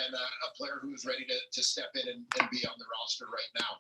and a player who is ready to step in and be on the roster right now.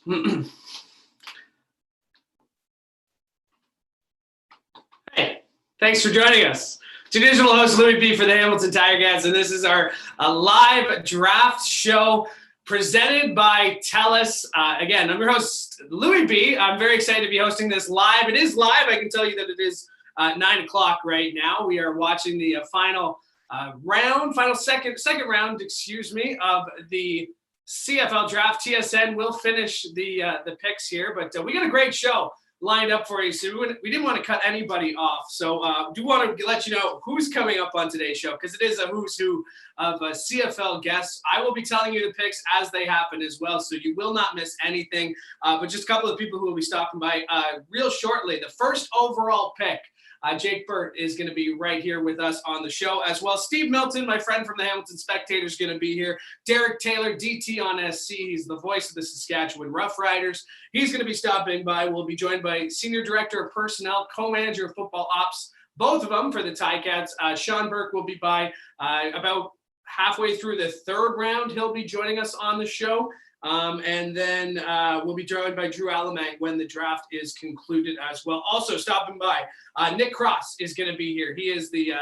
Hey, thanks for joining us. Traditional host Louis B for the Hamilton Ticats, and this is our live draft show presented by TELUS. Again, I'm your host, Louis B. I'm very excited to be hosting this live. It is live. I can tell you that it is 9 o'clock right now. We are watching the final second round, of the CFL draft. TSN will finish the picks here, but we got a great show lined up for you. So we didn't want to cut anybody off. So do want to let you know who's coming up on today's show, because it is a who's who of CFL guests. I will be telling you the picks as they happen as well, so you will not miss anything. But just a couple of people who will be stopping by real shortly. The first overall pick, Jake Burke, is going to be right here with us on the show as well. Steve Milton, my friend from the Hamilton Spectator, is going to be here. Derek Taylor, DT on SC. He's the voice of the Saskatchewan Roughriders. He's going to be stopping by. We'll be joined by Senior Director of Personnel, Co-Manager of Football Ops, both of them for the Ticats. Sean Burke will be by about halfway through the third round. He'll be joining us on the show. And then we'll be joined by Drew Alamang when the draft is concluded as well. Also stopping by, Nick Cross is going to be here. He is the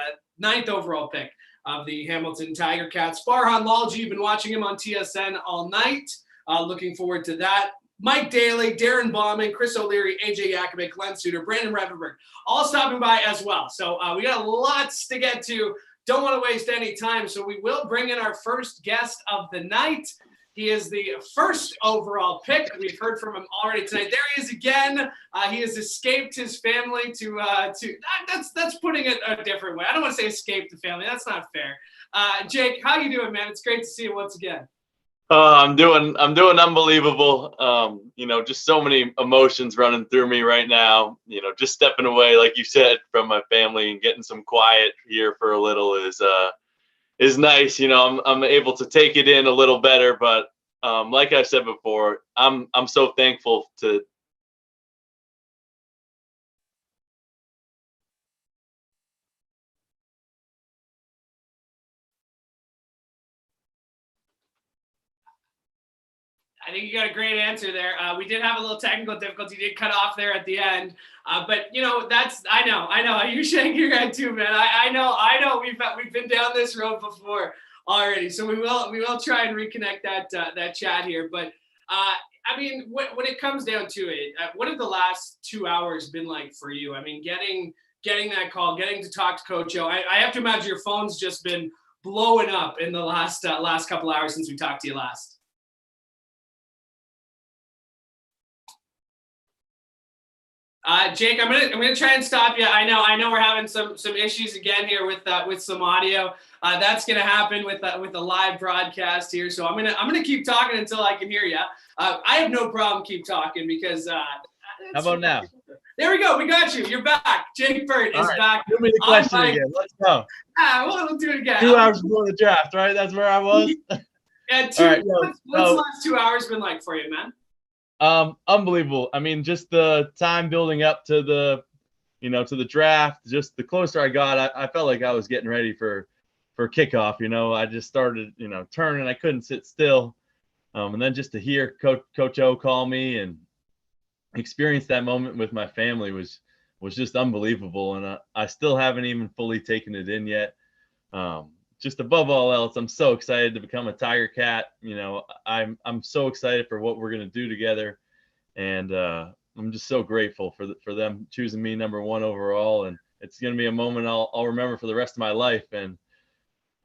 9th overall pick of the Hamilton Tiger Cats. Farhan Lalji, you've been watching him on TSN all night. Looking forward to that. Mike Daly, Darren Bauman, Chris O'Leary, AJ Yakovic, Glenn Suter, Brandon Revenberg, all stopping by as well. So we got lots to get to. Don't want to waste any time. So we will bring in our first guest of the night. He is the first overall pick. We've heard from him already tonight. There he is again. He has escaped his family to that's putting it a different way. I don't want to say escaped the family. That's not fair. Jake, how you doing, man? It's great to see you once again. I'm doing unbelievable. Just so many emotions running through me right now. Just stepping away, like you said, from my family and getting some quiet here for a little is nice. I'm able to take it in a little better, but like I said before, I'm so thankful to. I think you got a great answer there. We did have a little technical difficulty. Did cut off there at the end, but I know. You shake your head too, man. I know. We've been down this road before already, so we will try and reconnect that chat here. But when it comes down to it, what have the last 2 hours been like for you? I mean, getting that call, getting to talk to Coach O. I have to imagine your phone's just been blowing up in the last couple hours since we talked to you last. Jake, I'm gonna try and stop you. I know we're having some issues again here with some audio. That's gonna happen with the live broadcast here. So I'm gonna keep talking until I can hear you. I have no problem keep talking because. How about now? There we go. We got you. You're back. Jake Burke is back. Give me the question again. Let's go. We'll do it again. 2 hours before the draft, right? That's where I was. Yeah. What's the last 2 hours been like for you, man? Unbelievable. I mean, just the time building up to the draft, just the closer I got, I felt like I was getting ready for kickoff. I just started, turning. I couldn't sit still. And then just to hear Coach O call me and experience that moment with my family was just unbelievable. And I still haven't even fully taken it in yet. Just above all else, I'm so excited to become a Tiger Cat. I'm so excited for what we're going to do together. And I'm just so grateful for them choosing me number 1 overall. And it's going to be a moment I'll remember for the rest of my life. And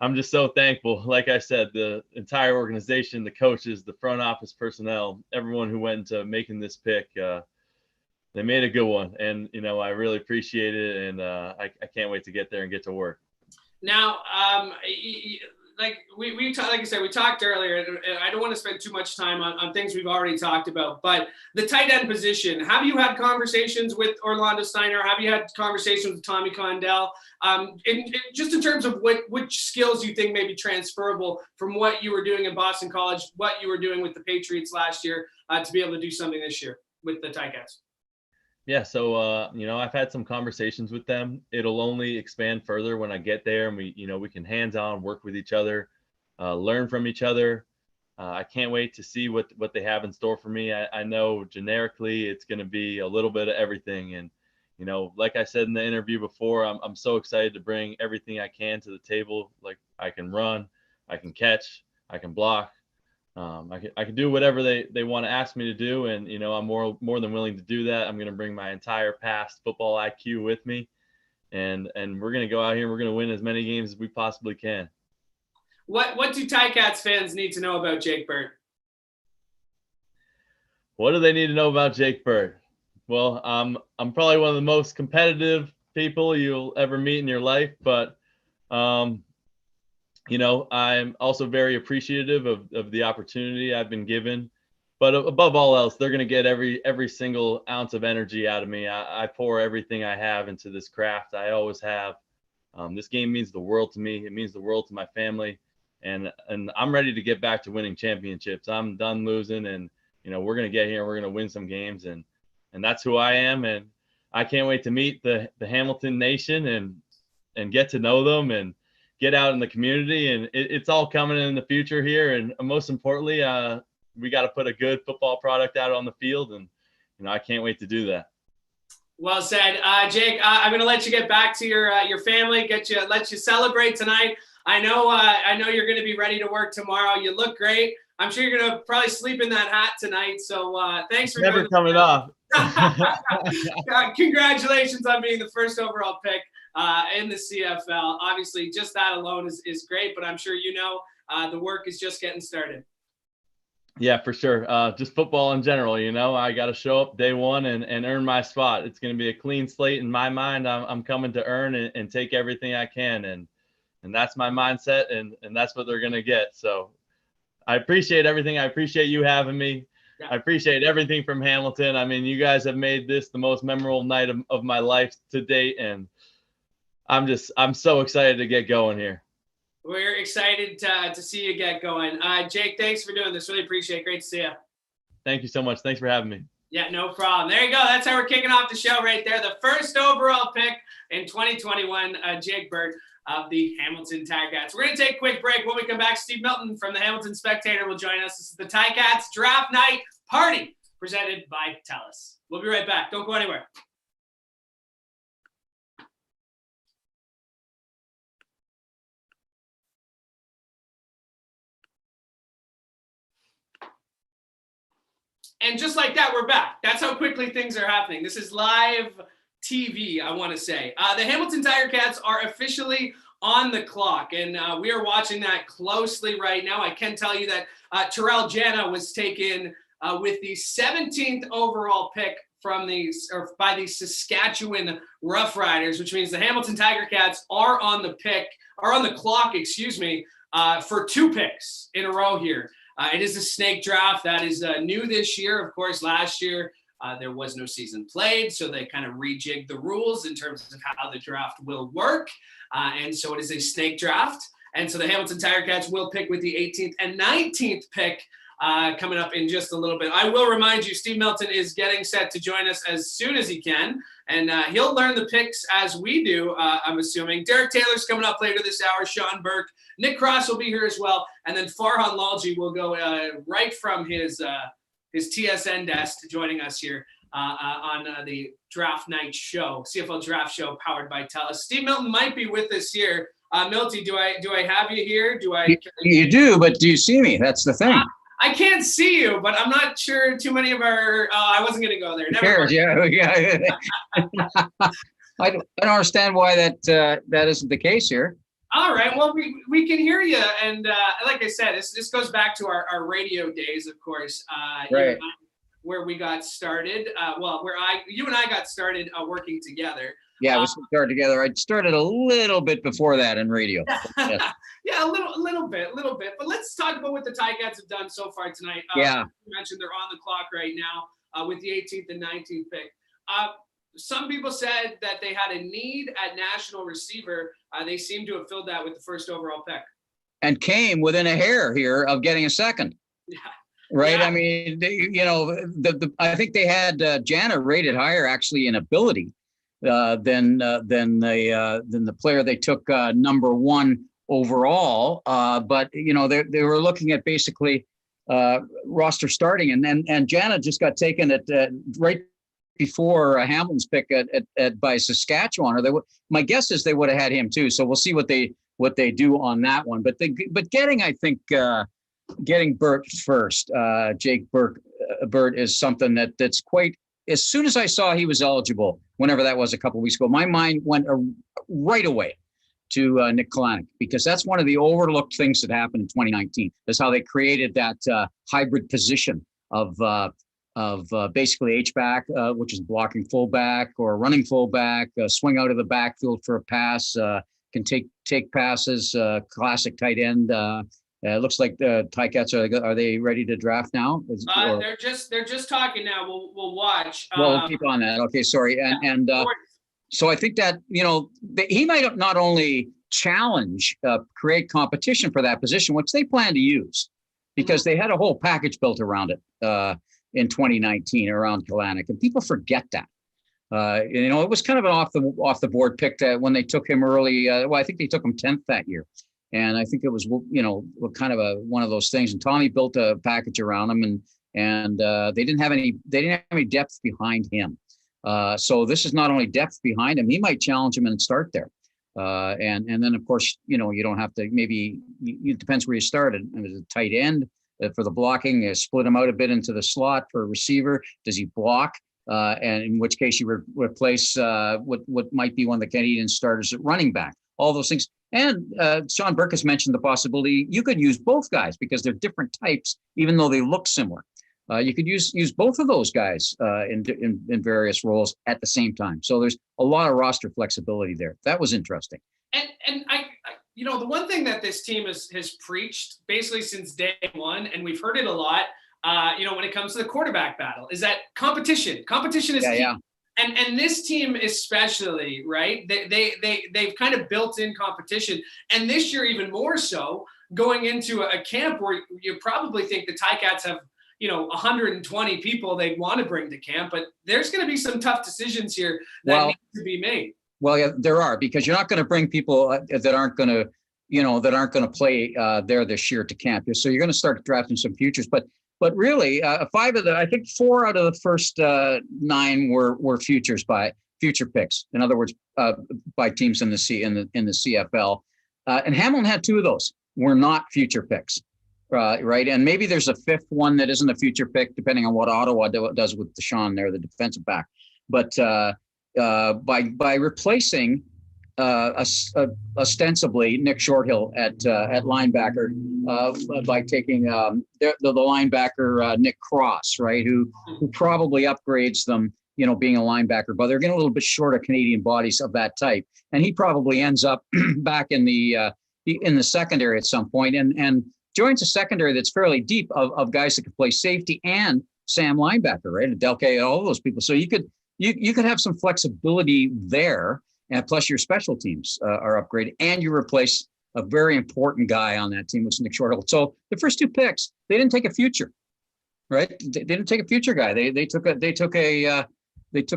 I'm just so thankful. Like I said, the entire organization, the coaches, the front office personnel, everyone who went into making this pick, they made a good one. And, I really appreciate it. And I can't wait to get there and get to work. Now, like I said, we talked earlier, and I don't want to spend too much time on things we've already talked about, but the tight end position, have you had conversations with Orlando Steiner? Have you had conversations with Tommy Condell? Just in terms of which skills you think may be transferable from what you were doing in Boston College, what you were doing with the Patriots last year, to be able to do something this year with the Ticats? Yeah, so I've had some conversations with them. It'll only expand further when I get there, and we can hands-on work with each other, learn from each other. I can't wait to see what they have in store for me. I know generically it's going to be a little bit of everything. And, you know, like I said in the interview before, I'm so excited to bring everything I can to the table. Like, I can run, I can catch, I can block. I can do whatever they want to ask me to do. And, you know, I'm more than willing to do that. I'm going to bring my entire past football IQ with me. And we're going to go out here and we're going to win as many games as we possibly can. What do Ticats fans need to know about Jake Burke? What do they need to know about Jake Burke? Well, I'm probably one of the most competitive people you'll ever meet in your life, but you know, I'm also very appreciative of the opportunity I've been given. But above all else, they're going to get every single ounce of energy out of me. I pour everything I have into this craft. I always have. This game means the world to me. It means the world to my family. And I'm ready to get back to winning championships. I'm done losing, and, you know, we're going to get here and we're going to win some games, and that's who I am. And I can't wait to meet the Hamilton Nation and get to know them and get out in the community. And it's all coming in the future here. And most importantly, we got to put a good football product out on the field. And, you know, I can't wait to do that. Well said. Jake, I'm going to let you get back to your family, let you celebrate tonight. I know you're going to be ready to work tomorrow. You look great. I'm sure you're going to probably sleep in that hat tonight. So thanks for never coming off. Congratulations on being the first overall pick in the CFL. Obviously, just that alone is great, but I'm sure you know the work is just getting started. Yeah, for sure. Just football in general, you know, I got to show up day one and earn my spot. It's going to be a clean slate in my mind. I'm coming to earn and take everything I can. And that's my mindset, and that's what they're going to get. So I appreciate everything. I appreciate you having me. Yeah. I appreciate everything from Hamilton. I mean, you guys have made this the most memorable night of my life to date. And I'm so excited to get going here. We're excited to see you get going. Jake, thanks for doing this. Really appreciate it. Great to see you. Thank you so much. Thanks for having me. Yeah, no problem. There you go. That's how we're kicking off the show right there. The first overall pick in 2021, Jake Burke of the Hamilton Ticats. We're going to take a quick break. When we come back, Steve Milton from the Hamilton Spectator will join us. This is the Ticats Draft Night Party presented by TELUS. We'll be right back. Don't go anywhere. And just like that, we're back. That's how quickly things are happening. This is live TV, I want to say. The Hamilton Ticats are officially on the clock, and we are watching that closely right now. I can tell you that Terrell Jana was taken with the 17th overall pick by the Saskatchewan Roughriders, which means the Hamilton Ticats are on the clock, for 2 picks in a row here. It is a snake draft that is new this year. Of course, last year there was no season played, so they kind of rejigged the rules in terms of how the draft will work. And so it is a snake draft. And so the Hamilton Ticats will pick with the 18th and 19th pick coming up in just a little bit. I will remind you, Steve Milton is getting set to join us as soon as he can. And he'll learn the picks as we do, I'm assuming. Derek Taylor's coming up later this hour. Sean Burke. Nick Cross will be here as well. And then Farhan Lalji will go right from his TSN desk to joining us here on the Draft Night Show, CFL Draft Show powered by TELUS. Steve Milton might be with us here. Milty, do I have you here? You do, but do you see me? That's the thing. I can't see you, but I'm not sure too many of our. I wasn't going to go there. Never mind. Yeah. I don't understand why that isn't the case here. All right. Well, we can hear you, and like I said, this goes back to our radio days, of course. Right. Where we got started. You and I got started working together. Yeah, we started together. I started a little bit before that in radio. Yes. Yeah, a little bit. But let's talk about what the Ticats have done so far tonight. Yeah. You mentioned they're on the clock right now with the 18th and 19th pick. Some people said that they had a need at national receiver. They seem to have filled that with the first overall pick. And came within a hair here of getting a second. Yeah. Right. Yeah. I mean, I think they had Jana rated higher actually in ability than the player they took number 1 overall. But they were looking at basically roster starting, and Jana just got taken at right before Hamilton's pick by Saskatchewan. Or my guess is they would have had him too. So we'll see what they do on that one. But getting, I think, getting Burke first, Jake Burke, Burt is something that's quite. As soon as I saw he was eligible, whenever that was a couple of weeks ago, my mind went right away to Nick Kalanick, because that's one of the overlooked things that happened in 2019. That's how they created that hybrid position of basically H-back, which is blocking fullback or running fullback, swing out of the backfield for a pass, can take passes, classic tight end. It looks like the Ticats are they ready to draft now? They're just talking now. We'll watch. We'll keep on that. Okay, sorry. And so I think that he might not only challenge, create competition for that position, which they plan to use, because they had a whole package built around it in 2019 around Kalanick, and people forget that. It was kind of an off the board pick when they took him early. Well, I think they took him 10th that year. And I think it was, kind of one of those things. And Tommy built a package around him, and they didn't have any depth behind him. So this is not only depth behind him; he might challenge him and start there. And then of course, you don't have to. Maybe it depends where you started. And there's a tight end for the blocking. Split him out a bit into the slot for a receiver. Does he block? And in which case you replace what might be one of the Canadian starters at running back. All those things. And Sean Burke has mentioned the possibility you could use both guys because they're different types, even though they look similar. You could use both of those guys in various roles at the same time. So there's a lot of roster flexibility there. That was interesting. And I the one thing that this team has preached basically since day one, and we've heard it a lot, when it comes to the quarterback battle, is that competition. Competition is key. Yeah. And this team especially, right? They've kind of built in competition, and this year even more so, going into a camp where you probably think the Ticats have 120 people they'd want to bring to camp, but there's going to be some tough decisions here that need to be made. Well, yeah, there are, because you're not going to bring people that aren't going to play there this year to camp. So you're going to start drafting some futures, But really, I think 4 out of the first 9 were future picks. In other words, by teams in the CFL. And Hamilton had 2 of those were not future picks, right? And maybe there's a 5th one that isn't a future pick, depending on what Ottawa does with Deshaun there, the defensive back. But by replacing ostensibly Nick Shorthill at linebacker by taking the linebacker Nick Cross, right, who probably upgrades them, being a linebacker, but they're getting a little bit short of Canadian bodies of that type, and he probably ends up back in the secondary at some point, and joins a secondary that's fairly deep of guys that can play safety and Sam linebacker, right, Delke, all those people. So you could have some flexibility there. And plus your special teams are upgraded, and you replace a very important guy on that team, which is Nick Shorthill. So the first 2 picks, they didn't take a future, right? They didn't take a future guy. They took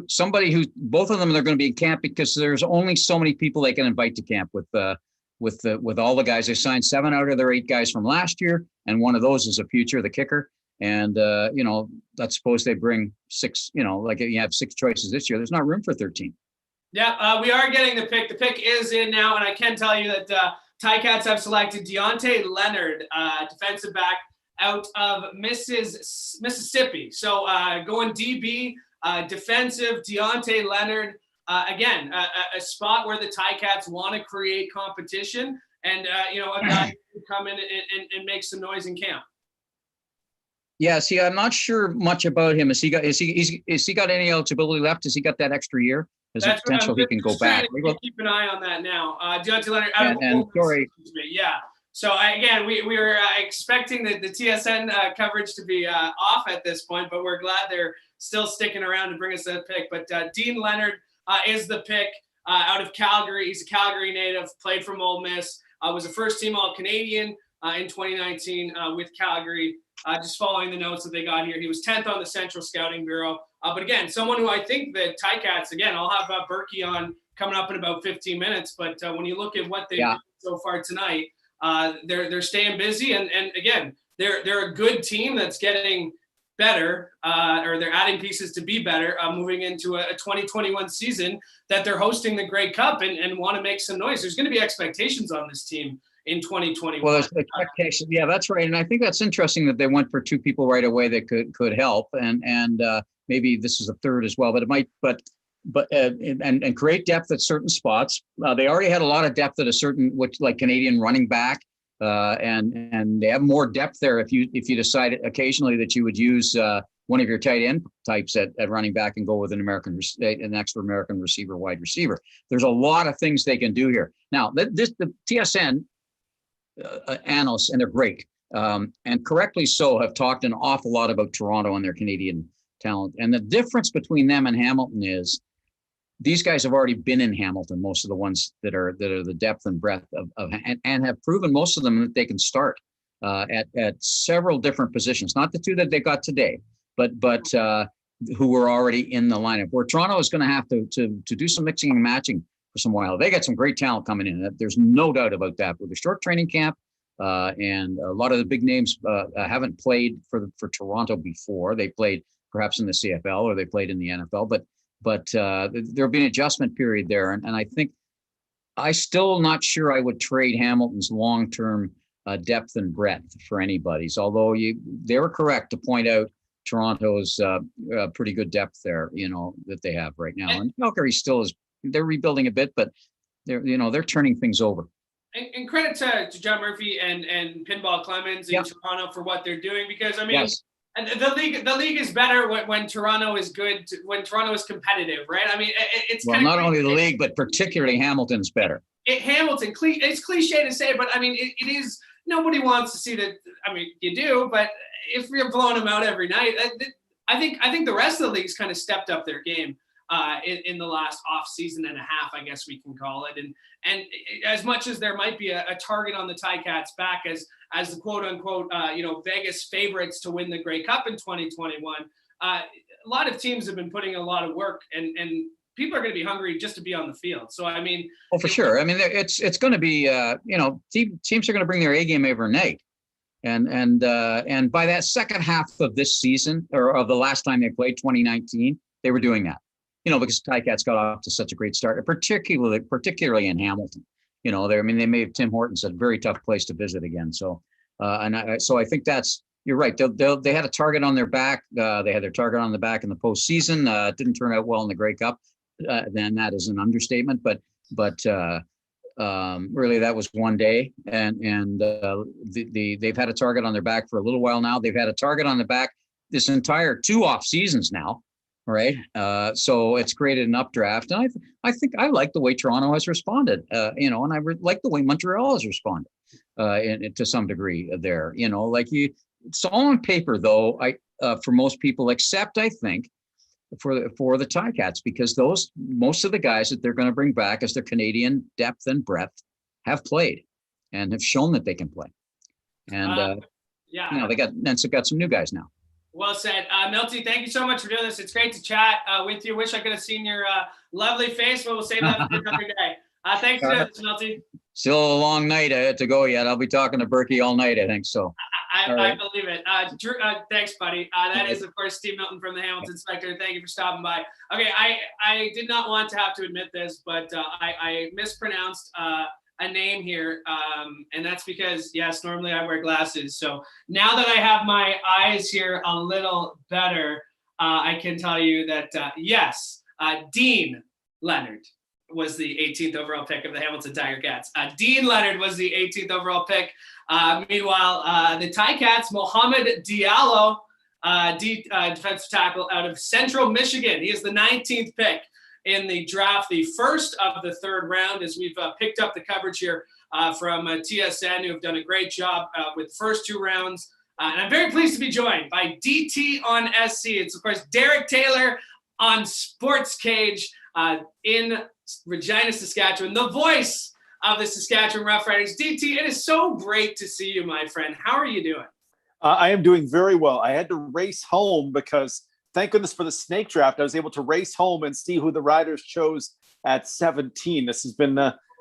somebody who, both of them, they're going to be in camp because there's only so many people they can invite to camp with all the guys. They signed 7 out of their 8 guys from last year, and one of those is a future, the kicker. And let's suppose they bring 6. Like you have 6 choices this year. There's not room for 13. Yeah, we are getting the pick. The pick is in now, and I can tell you that Ticats have selected Deontay Leonard, defensive back out of Mississippi. So going DB, defensive, Deontay Leonard. Again, a spot where the Ticats want to create competition, and a guy who can come in and make some noise in camp. Yeah, see, I'm not sure much about him. Has he got any eligibility left? Has he got that extra year? There's a potential he can go back. Keep an eye on that now. Deontay Leonard. Sorry. Yeah. So again, we were expecting the TSN coverage to be off at this point, but we're glad they're still sticking around to bring us that pick. But Dean Leonard is the pick out of Calgary. He's a Calgary native, played for Ole Miss, was a first-team All-Canadian in 2019 with Calgary. Just following the notes that they got here, he was 10th on the Central Scouting Bureau. But again, someone who I think the Ticats, again, I'll have Burke on coming up in about 15 minutes. But when you look at what they've done so far tonight, they're staying busy. And again, they're a good team that's getting better, or they're adding pieces to be better, moving into a 2021 season that they're hosting the Grey Cup and want to make some noise. There's going to be expectations on this team in 2021. Well, there's expectation. Yeah, that's right. And I think that's interesting that they went for two people right away that could help. And maybe this is a third as well, but it might, and create depth at certain spots. They already had a lot of depth at a certain, like Canadian running back. And they have more depth there if you decide occasionally that you would use one of your tight end types at running back and go with an extra American receiver, wide receiver. There's a lot of things they can do here. Now, the TSN analysts, and they're great, and correctly so, have talked an awful lot about Toronto and their Canadian talent. And the difference between them and Hamilton is these guys have already been in Hamilton, most of the ones that are the depth and breadth and have proven, most of them, that they can start at several different positions. Not the two that they got today, but who were already in the lineup. Where Toronto is going to have to do some mixing and matching for some while. They got some great talent coming in. There's no doubt about that. With a short training camp, and a lot of the big names haven't played for Toronto before. They played perhaps in the CFL or they played in the NFL, but there'll be an adjustment period there. And I think I still not sure I would trade Hamilton's long-term depth and breadth for anybody's, although they were correct to point out Toronto's pretty good depth there, that they have right now. And Calgary still is, they're rebuilding a bit, but they're turning things over. And credit to John Murphy and Pinball Clemens in Toronto for what they're doing, because I mean, yes. And the league is better when Toronto is good, when Toronto is competitive, right? I mean, it's well, not only the league, but particularly Hamilton's better. It's cliche to say, but I mean, it is. Nobody wants to see that. I mean, you do, but if you're blowing them out every night, I think the rest of the league's kind of stepped up their game in the last off season and a half, I guess we can call it. And as much as there might be a target on the Ticats back as the quote unquote, Vegas favorites to win the Grey Cup in 2021, a lot of teams have been putting a lot of work, and people are going to be hungry just to be on the field. So, I mean, well, for sure. I mean, it's going to be, teams are going to bring their A game every night. And by that second half of this season, or of the last time they played, 2019, they were doing that. Because Ticats got off to such a great start, particularly in Hamilton. They made Tim Hortons a very tough place to visit again. So, so I think you're right. They had a target on their back. They had their target on the back in the postseason. It didn't turn out well in the Grey Cup. Then that is an understatement. But really, that was one day, and they've had a target on their back for a little while now. They've had a target on the back this entire 2 off seasons now. Right. So it's created an updraft. And I think I like the way Toronto has responded, and I like the way Montreal has responded to some degree there, it's all on paper, though, for most people, except I think for the Ticats, because most of the guys that they're going to bring back as their Canadian depth and breadth have played and have shown that they can play. And, they got some new guys now. Well said. Milty, thank you so much for doing this. It's great to chat with you. Wish I could have seen your lovely face, but we'll save that for another day. Thanks for doing this, Milty. Still a long night to go yet. I'll be talking to Burke all night, I think so. I believe it. Drew, thanks, buddy. That is, of course, Steve Milton from the Hamilton Spectre. Thank you for stopping by. Okay, I did not want to have to admit this, but I mispronounced a name here, and that's because, yes, normally I wear glasses. So now that I have my eyes here a little better, I can tell you that, yes, Dean Leonard was the 18th overall pick of the Hamilton Ticats. Dean Leonard was the 18th overall pick. Meanwhile, the Ticats, Mohamed Diallo, defensive tackle out of Central Michigan. He is the 19th pick in the draft, the first of the third round, as we've picked up the coverage here from TSN, who have done a great job with the first 2 rounds. And I'm very pleased to be joined by DT on SC. It's, of course, Derek Taylor on Sports Cage in Regina, Saskatchewan, the voice of the Saskatchewan Roughriders. DT, it is so great to see you, my friend. How are you doing? I am doing very well. I had to race home because, thank goodness for the snake draft, I was able to race home and see who the Riders chose at 17. This has been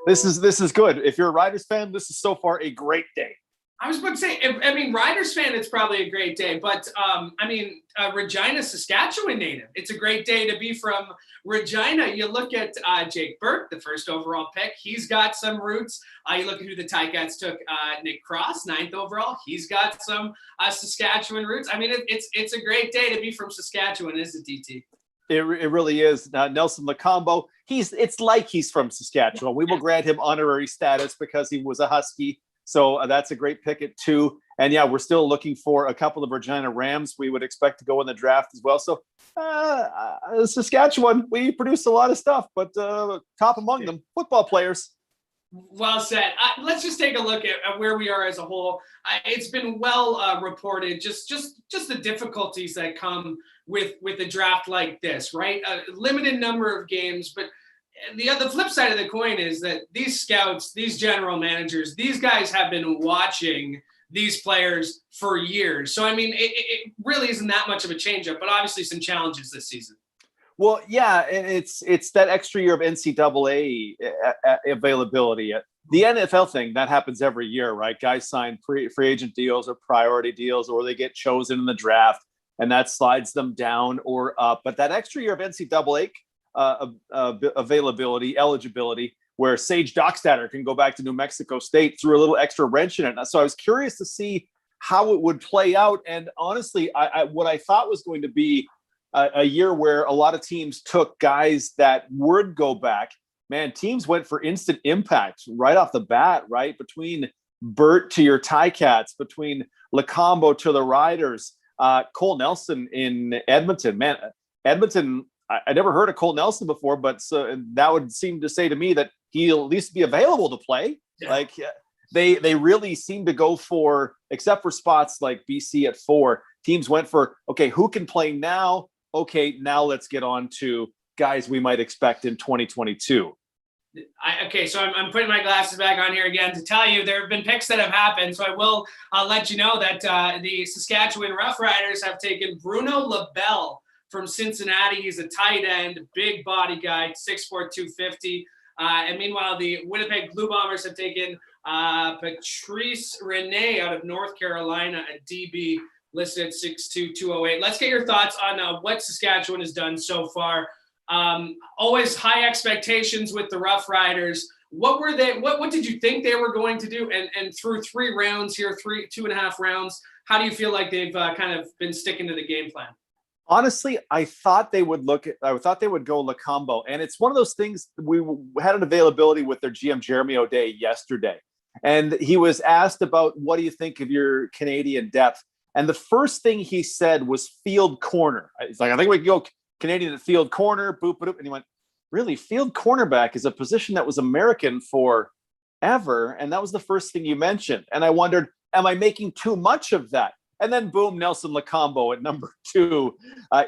this is good. If you're a Riders fan, this is so far a great day. I was about to say, I mean, Riders fan, it's probably a great day, but I mean, Regina, Saskatchewan native. It's a great day to be from Regina. You look at Jake Burke, the first overall pick. He's got some roots. You look at who the Ticats took, Nick Cross, 9th overall. He's got some Saskatchewan roots. I mean, it's a great day to be from Saskatchewan, isn't it, DT? It really is. Nelson Lacombo, it's like he's from Saskatchewan. We will grant him honorary status because he was a Husky. So that's a great pick at 2. And yeah, we're still looking for a couple of Regina Rams we would expect to go in the draft as well. So Saskatchewan, we produce a lot of stuff, but top among them, football players. Well said. Let's just take a look at where we are as a whole. It's been well reported, just the difficulties that come with a draft like this, right? A limited number of games, but the flip side of the coin is that these scouts, these general managers, these guys have been watching these players for years. So, I mean, it really isn't that much of a changeup, but obviously some challenges this season. Well, yeah, and it's that extra year of NCAA availability. The NFL thing, that happens every year, right? Guys sign free agent deals or priority deals, or they get chosen in the draft, and that slides them down or up. But that extra year of NCAA availability, eligibility, where Sage Dockstader can go back to New Mexico State, threw a little extra wrench in it. So I was curious to see how it would play out. And honestly, what I thought was going to be a year where a lot of teams took guys that would go back. Man, teams went for instant impact right off the bat, right? Between Burt to your Ticats, between Lacombo to the Riders, Cole Nelson in Edmonton. Man, Edmonton, I never heard of Cole Nelson before, but that would seem to say to me that he'll at least be available to play. Yeah. Like they really seem to go for, except for spots like BC at 4, teams went for, okay, who can play now? Okay, now let's get on to guys we might expect in 2022. Okay, so I'm putting my glasses back on here again to tell you there have been picks that have happened. So I will let you know that the Saskatchewan Roughriders have taken Bruno LaBelle from Cincinnati. He's a tight end, big body guy, 6'4", 250. And meanwhile, the Winnipeg Blue Bombers have taken Patrice Rene out of North Carolina, a DB listed at 6'2", 208. Let's get your thoughts on what Saskatchewan has done so far. Always high expectations with the Roughriders. What were they? What did you think they were going to do? And through 3 rounds here, 2.5 rounds, how do you feel like they've kind of been sticking to the game plan? Honestly, I thought they would go Lacombo. And it's one of those things, we had an availability with their GM, Jeremy O'Day, yesterday. And he was asked about, what do you think of your Canadian depth? And the first thing he said was field corner. He's like, I think we can go Canadian at field corner, boop, boop. And he went, really? Field cornerback is a position that was American forever. And that was the first thing you mentioned. And I wondered, am I making too much of that? And then boom, Nelson Lacombo at number 2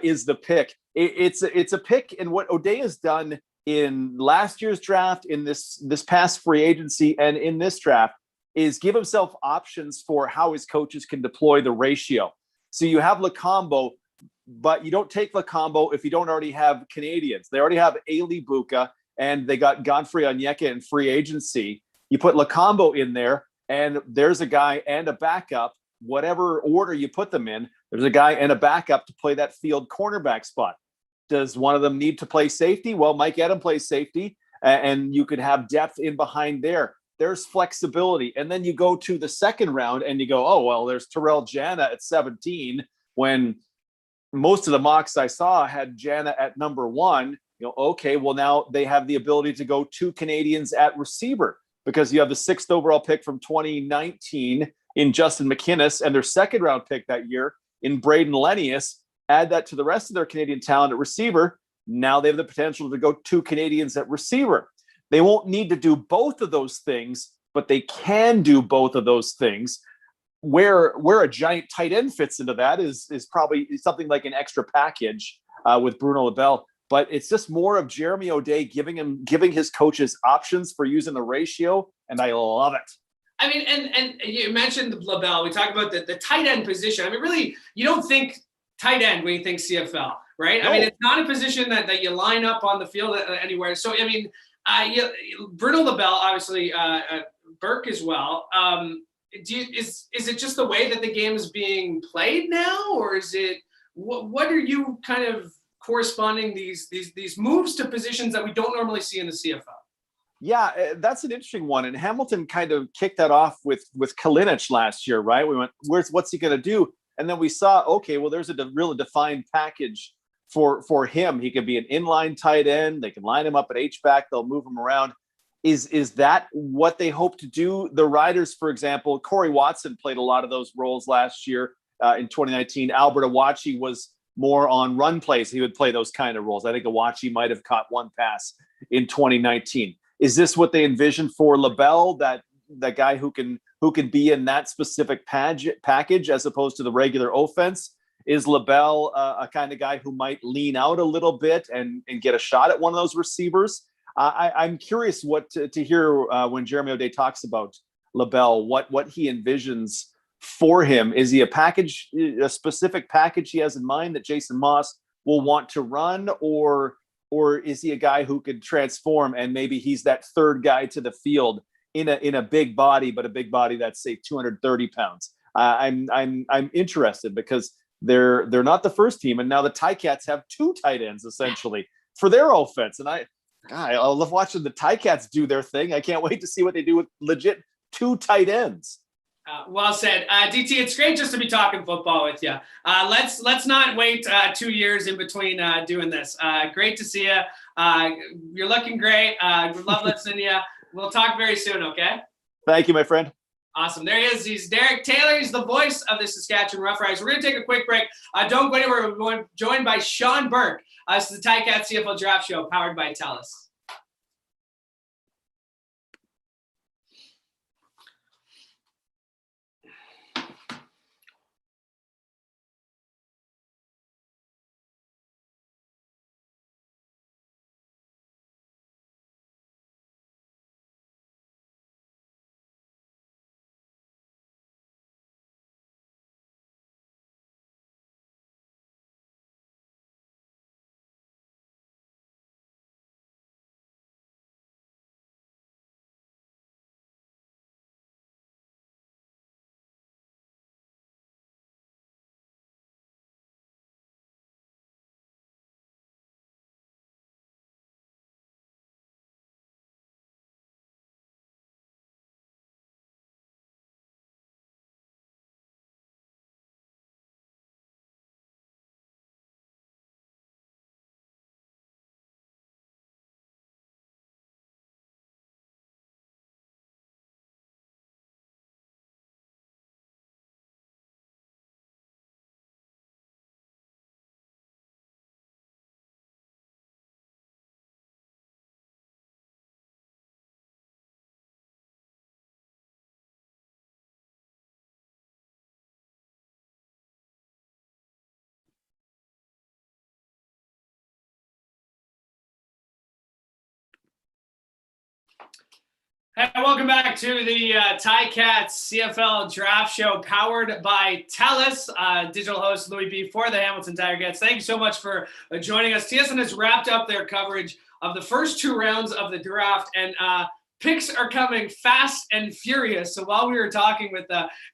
is the pick. It's a pick, and what O'Day has done in last year's draft, in this past free agency, and in this draft, is give himself options for how his coaches can deploy the ratio. So you have Lacombo, but you don't take Lacombo if you don't already have Canadians. They already have Ali Buka, and they got Godfrey Onyeka in free agency. You put Lacombo in there, and there's a guy and a backup. Whatever order you put them in, there's a guy and a backup to play that field cornerback spot. Does one of them need to play safety? Well, Mike Edem plays safety, and you could have depth in behind there. There's flexibility. And then you go to the second round and you go, oh, well, there's Terrell Jana at 17, when most of the mocks I saw had Jana at number 1. Okay, well, now they have the ability to go 2 Canadians at receiver, because you have the 6th overall pick from 2019 in Justin McInnes, and their 2nd round pick that year in Braden Lennius. Add that to the rest of their Canadian talent at receiver. Now they have the potential to go 2 Canadians at receiver. They won't need to do both of those things, but they can do both of those things. Where a giant tight end fits into that is probably something like an extra package with Bruno LaBelle. But it's just more of Jeremy O'Day giving his coaches options for using the ratio, and I love it. I mean, and you mentioned LaBelle. We talked about the tight end position. I mean, really, you don't think tight end when you think CFL, right? No. I mean, it's not a position that you line up on the field anywhere. So, I mean, Bruno LaBelle, obviously, Burke as well. is it just the way that the game is being played now, or is it what are you kind of corresponding these moves to positions that we don't normally see in the CFL? Yeah, that's an interesting one. And Hamilton kind of kicked that off with Kalinic last year, right? We went, what's he going to do? And then we saw, okay, well, there's a really defined package for him. He could be an inline tight end. They can line him up at H-back. They'll move him around. Is that what they hope to do? The Riders, for example, Corey Watson played a lot of those roles last year in 2019. Albert Awachi was more on run plays. He would play those kind of roles. I think Awachi might have caught one pass in 2019. Is this what they envision for LaBelle, that guy who can be in that specific package as opposed to the regular offense? Is LaBelle a kind of guy who might lean out a little bit and get a shot at one of those receivers? I'm curious what to hear when Jeremy O'Day talks about LaBelle, what he envisions for him. Is he a specific package he has in mind that Jason Moss will want to run, or is he a guy who could transform and maybe he's that third guy to the field in a big body, but a big body that's say 230 pounds? I'm interested because they're not the first team, and now the Ticats have two tight ends essentially for their offense, and I love watching the Ticats do their thing. I can't wait to see what they do with legit two tight ends. Well said, DT. It's great just to be talking football with you. Let's not wait 2 years in between doing this. Great to see you. You're looking great. Love listening to you. We'll talk very soon. Okay. Thank you, my friend. Awesome. There he is. He's Derek Taylor. He's the voice of the Saskatchewan Roughriders. We're going to take a quick break. Don't go anywhere. We're joined by Sean Burke. This is the Ticats CFL Draft Show powered by TELUS. Hey, welcome back to the Ticats CFL Draft Show powered by TELUS. Digital host Louis B for the Hamilton Ticats. Thank you so much for joining us. TSN has wrapped up their coverage of the first two rounds of the draft, and picks are coming fast and furious. So while we were talking with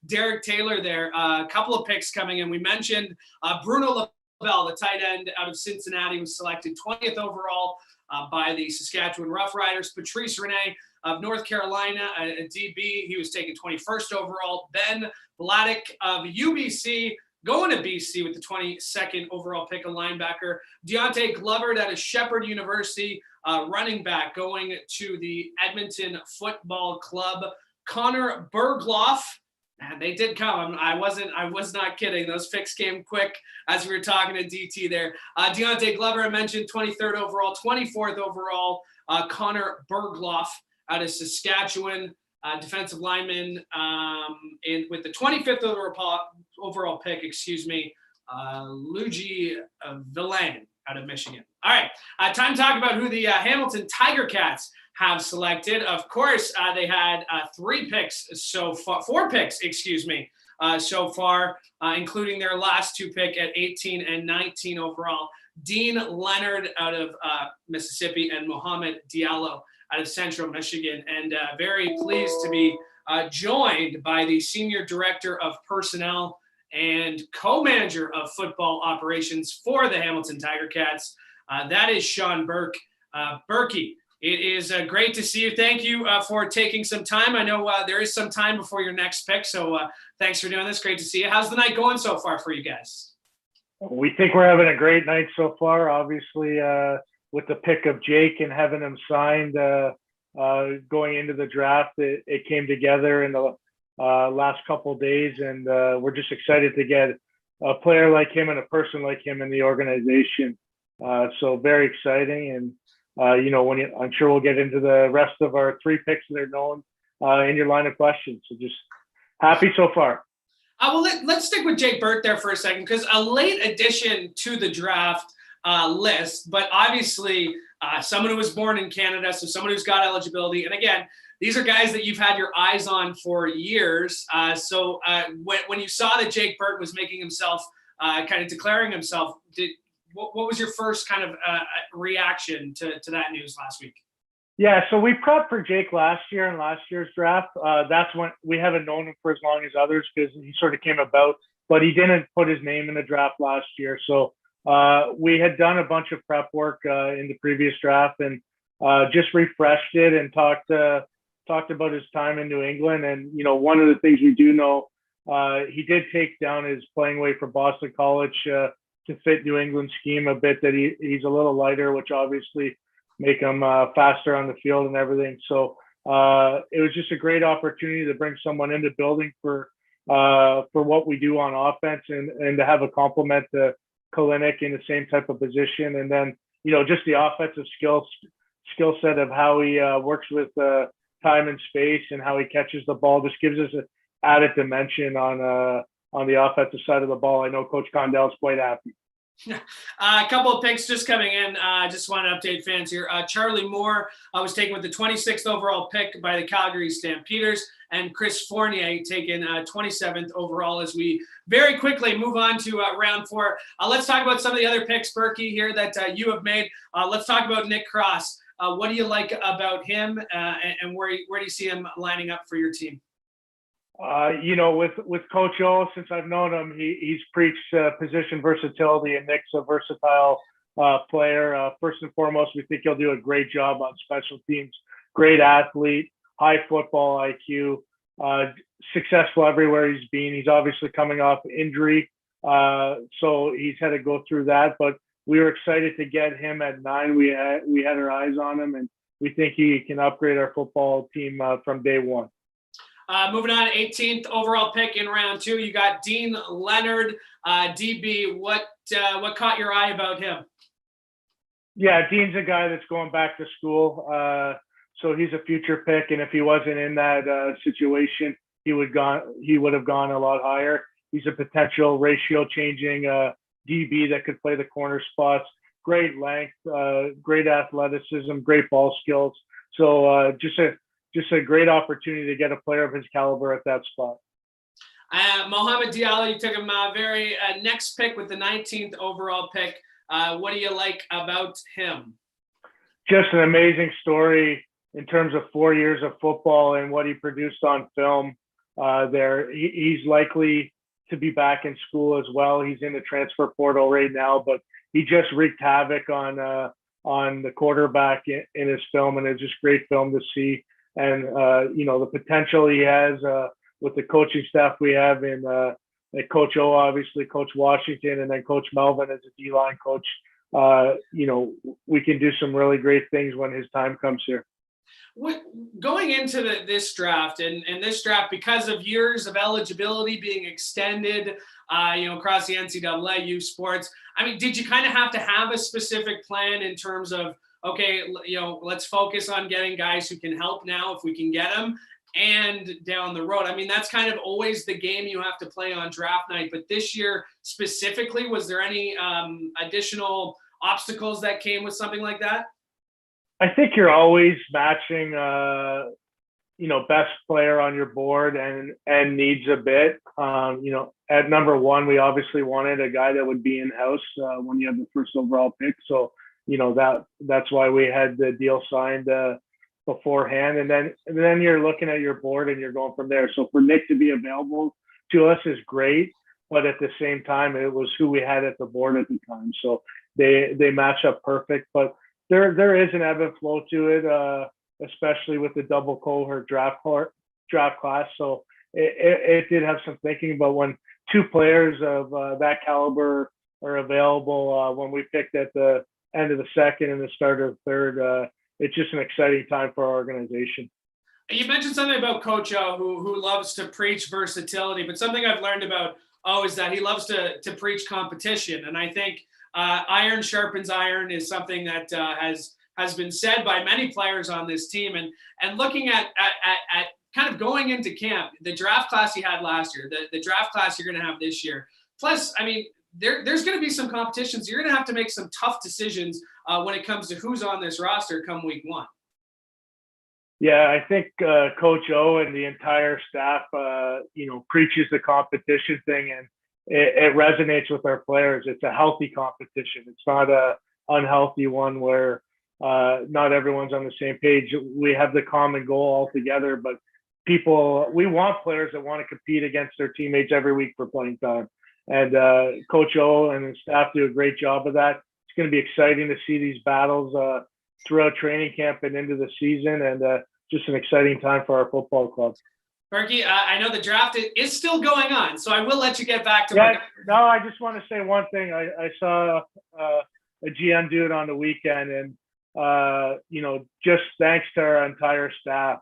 Derek Taylor there, a couple of picks coming in. We mentioned Bruno LaBelle, the tight end out of Cincinnati, was selected 20th overall by the Saskatchewan Roughriders. Patrice Rene of North Carolina, a DB, he was taken 21st overall. Ben Vladek of UBC, going to BC with the 22nd overall pick, a linebacker. Deontay Glover out of Shepherd University, running back, going to the Edmonton Football Club. Connor Bergloff, and they did come. I was not kidding. Those picks came quick as we were talking to DT there. Deontay Glover, I mentioned, 23rd overall, 24th overall. Connor Bergloff out of Saskatchewan, defensive lineman, and with the 25th overall pick, Luigi Villain out of Michigan. All right, time to talk about who the Hamilton Tiger Cats have selected. Of course, they had four picks, so far, including their last two pick at 18 and 19 overall. Dean Leonard out of Mississippi and Mohamed Diallo out of Central Michigan, and very pleased to be joined by the Senior Director of Personnel and Co-Manager of Football Operations for the Hamilton Tiger Cats. That is Sean Burke. Burkey, it is great to see you. Thank you for taking some time. I know there is some time before your next pick, so thanks for doing this. Great to see you. How's the night going so far for you guys? We think we're having a great night so far. Obviously, with the pick of Jake and having him signed going into the draft, it came together in the last couple of days, and we're just excited to get a player like him and a person like him in the organization. So very exciting, and I'm sure we'll get into the rest of our 3 picks that are known in your line of questions. So just happy so far. Well, let's stick with Jake Burke there for a second, because a late addition to the draft list, but obviously someone who was born in Canada, so someone who's got eligibility. And again, these are guys that you've had your eyes on for years. So when you saw that Jake Burke was making himself, kind of declaring himself, what was your first kind of reaction to that news last week? Yeah, so we prepped for Jake last year in last year's draft. That's when we haven't known him for as long as others because he sort of came about, but he didn't put his name in the draft last year. So we had done a bunch of prep work in the previous draft and just refreshed it and talked about his time in New England. And, one of the things we do know, he did take down his playing weight for Boston College to fit New England's scheme a bit, that he's a little lighter, which obviously make him faster on the field and everything. So it was just a great opportunity to bring someone into building for what we do on offense and to have a complement to Kalinick in the same type of position. And then, just the offensive skill set of how he works with time and space and how he catches the ball just gives us an added dimension on the offensive side of the ball. I know Coach Condell's quite happy. A couple of picks just coming in. Just want to update fans here. Charlie Moore was taken with the 26th overall pick by the Calgary Stampeders, and Chris Fournier taken 27th overall. As we very quickly move on to round 4, let's talk about some of the other picks, Berkey, here that you have made. Let's talk about Nick Cross. What do you like about him, and where do you see him lining up for your team? With Coach O, since I've known him, he's preached position versatility, and Nick's a versatile player. First and foremost, we think he'll do a great job on special teams. Great athlete, high football IQ, successful everywhere he's been. He's obviously coming off injury, so he's had to go through that. But we were excited to get him at 9. We had our eyes on him, and we think he can upgrade our football team from day one. Moving on, 18th overall pick in round 2, you got Dean Leonard, DB. What caught your eye about him? Yeah, Dean's a guy that's going back to school, so he's a future pick. And if he wasn't in that situation, he would have gone a lot higher. He's a potential ratio changing DB that could play the corner spots. Great length, great athleticism, great ball skills. So just a great opportunity to get a player of his caliber at that spot. Mohamed Diallo, you took him very next pick with the 19th overall pick. What do you like about him? Just an amazing story in terms of 4 years of football and what he produced on film there. He's likely to be back in school as well. He's in the transfer portal right now, but he just wreaked havoc on the quarterback in his film, and it's just great film to see. And, the potential he has with the coaching staff we have in Coach O, obviously, Coach Washington, and then Coach Melvin as a D-line coach. We can do some really great things when his time comes here. Going into this draft, and this draft, because of years of eligibility being extended, across the NCAA, youth sports, I mean, did you kind of have to have a specific plan in terms of, okay, let's focus on getting guys who can help now if we can get them, and down the road? I mean, that's kind of always the game you have to play on draft night. But this year specifically, was there any additional obstacles that came with something like that? I think you're always matching, best player on your board and needs a bit. At number 1, we obviously wanted a guy that would be in-house when you have the first overall pick. So, that's why we had the deal signed beforehand, and then you're looking at your board and you're going from there. So for Nick to be available to us is great, but at the same time, it was who we had at the board at the time. So they match up perfect. But there is an ebb and flow to it, especially with the double cohort draft class. So it did have some thinking, but when two players of that caliber are available, when we picked at the end of the second and the start of the third, it's just an exciting time for our organization. You mentioned something about Coach O, who loves to preach versatility, but something I've learned about O is that he loves to preach competition. And I think iron sharpens iron is something that has been said by many players on this team. And looking at kind of going into camp, the draft class you had last year, the draft class you're going to have this year. Plus, I mean, there's going to be some competitions. You're going to have to make some tough decisions when it comes to who's on this roster come week one. Yeah, I think Coach O and the entire staff, preaches the competition thing, and it resonates with our players. It's a healthy competition. It's not a unhealthy one where not everyone's on the same page. We have the common goal all together, but we want players that want to compete against their teammates every week for playing time. And Coach O and his staff do a great job of that. It's going to be exciting to see these battles throughout training camp and into the season, and just an exciting time for our football club. Berkey, I know the draft is still going on, so I will let you get back to work. No, I just want to say one thing. I saw a GM do it on the weekend, and just thanks to our entire staff.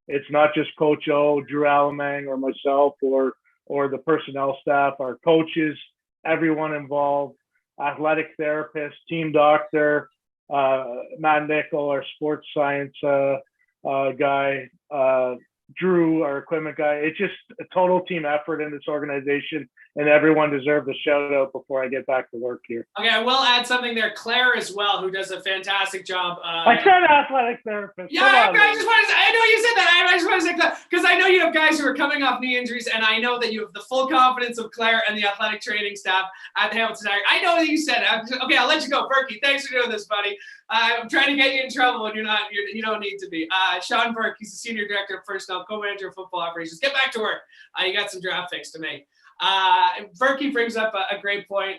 It's not just Coach O, Drew Alamang, or myself, or the personnel staff, our coaches, everyone involved, athletic therapist, team doctor, Matt Nickel, our sports science guy, Drew, our equipment guy. It's just a total team effort in this organization, and everyone deserves a shout out before I get back to work here. Okay, I will add something there. Claire as well, who does a fantastic job. I said athletic therapist. Yeah, I just want to say, I know you said that. I just want to say that because I know you have guys who are coming off knee injuries, and I know that you have the full confidence of Claire and the athletic training staff at Hamilton Tiger. I know that you said it. Okay, I'll let you go. Berkey, thanks for doing this, buddy. I'm trying to get you in trouble when you don't need to be. Sean Burke, he's the Senior Director of Personnel, Co-Manager of Football Operations. Get back to work. You got some draft picks to make. Berkey brings up a great point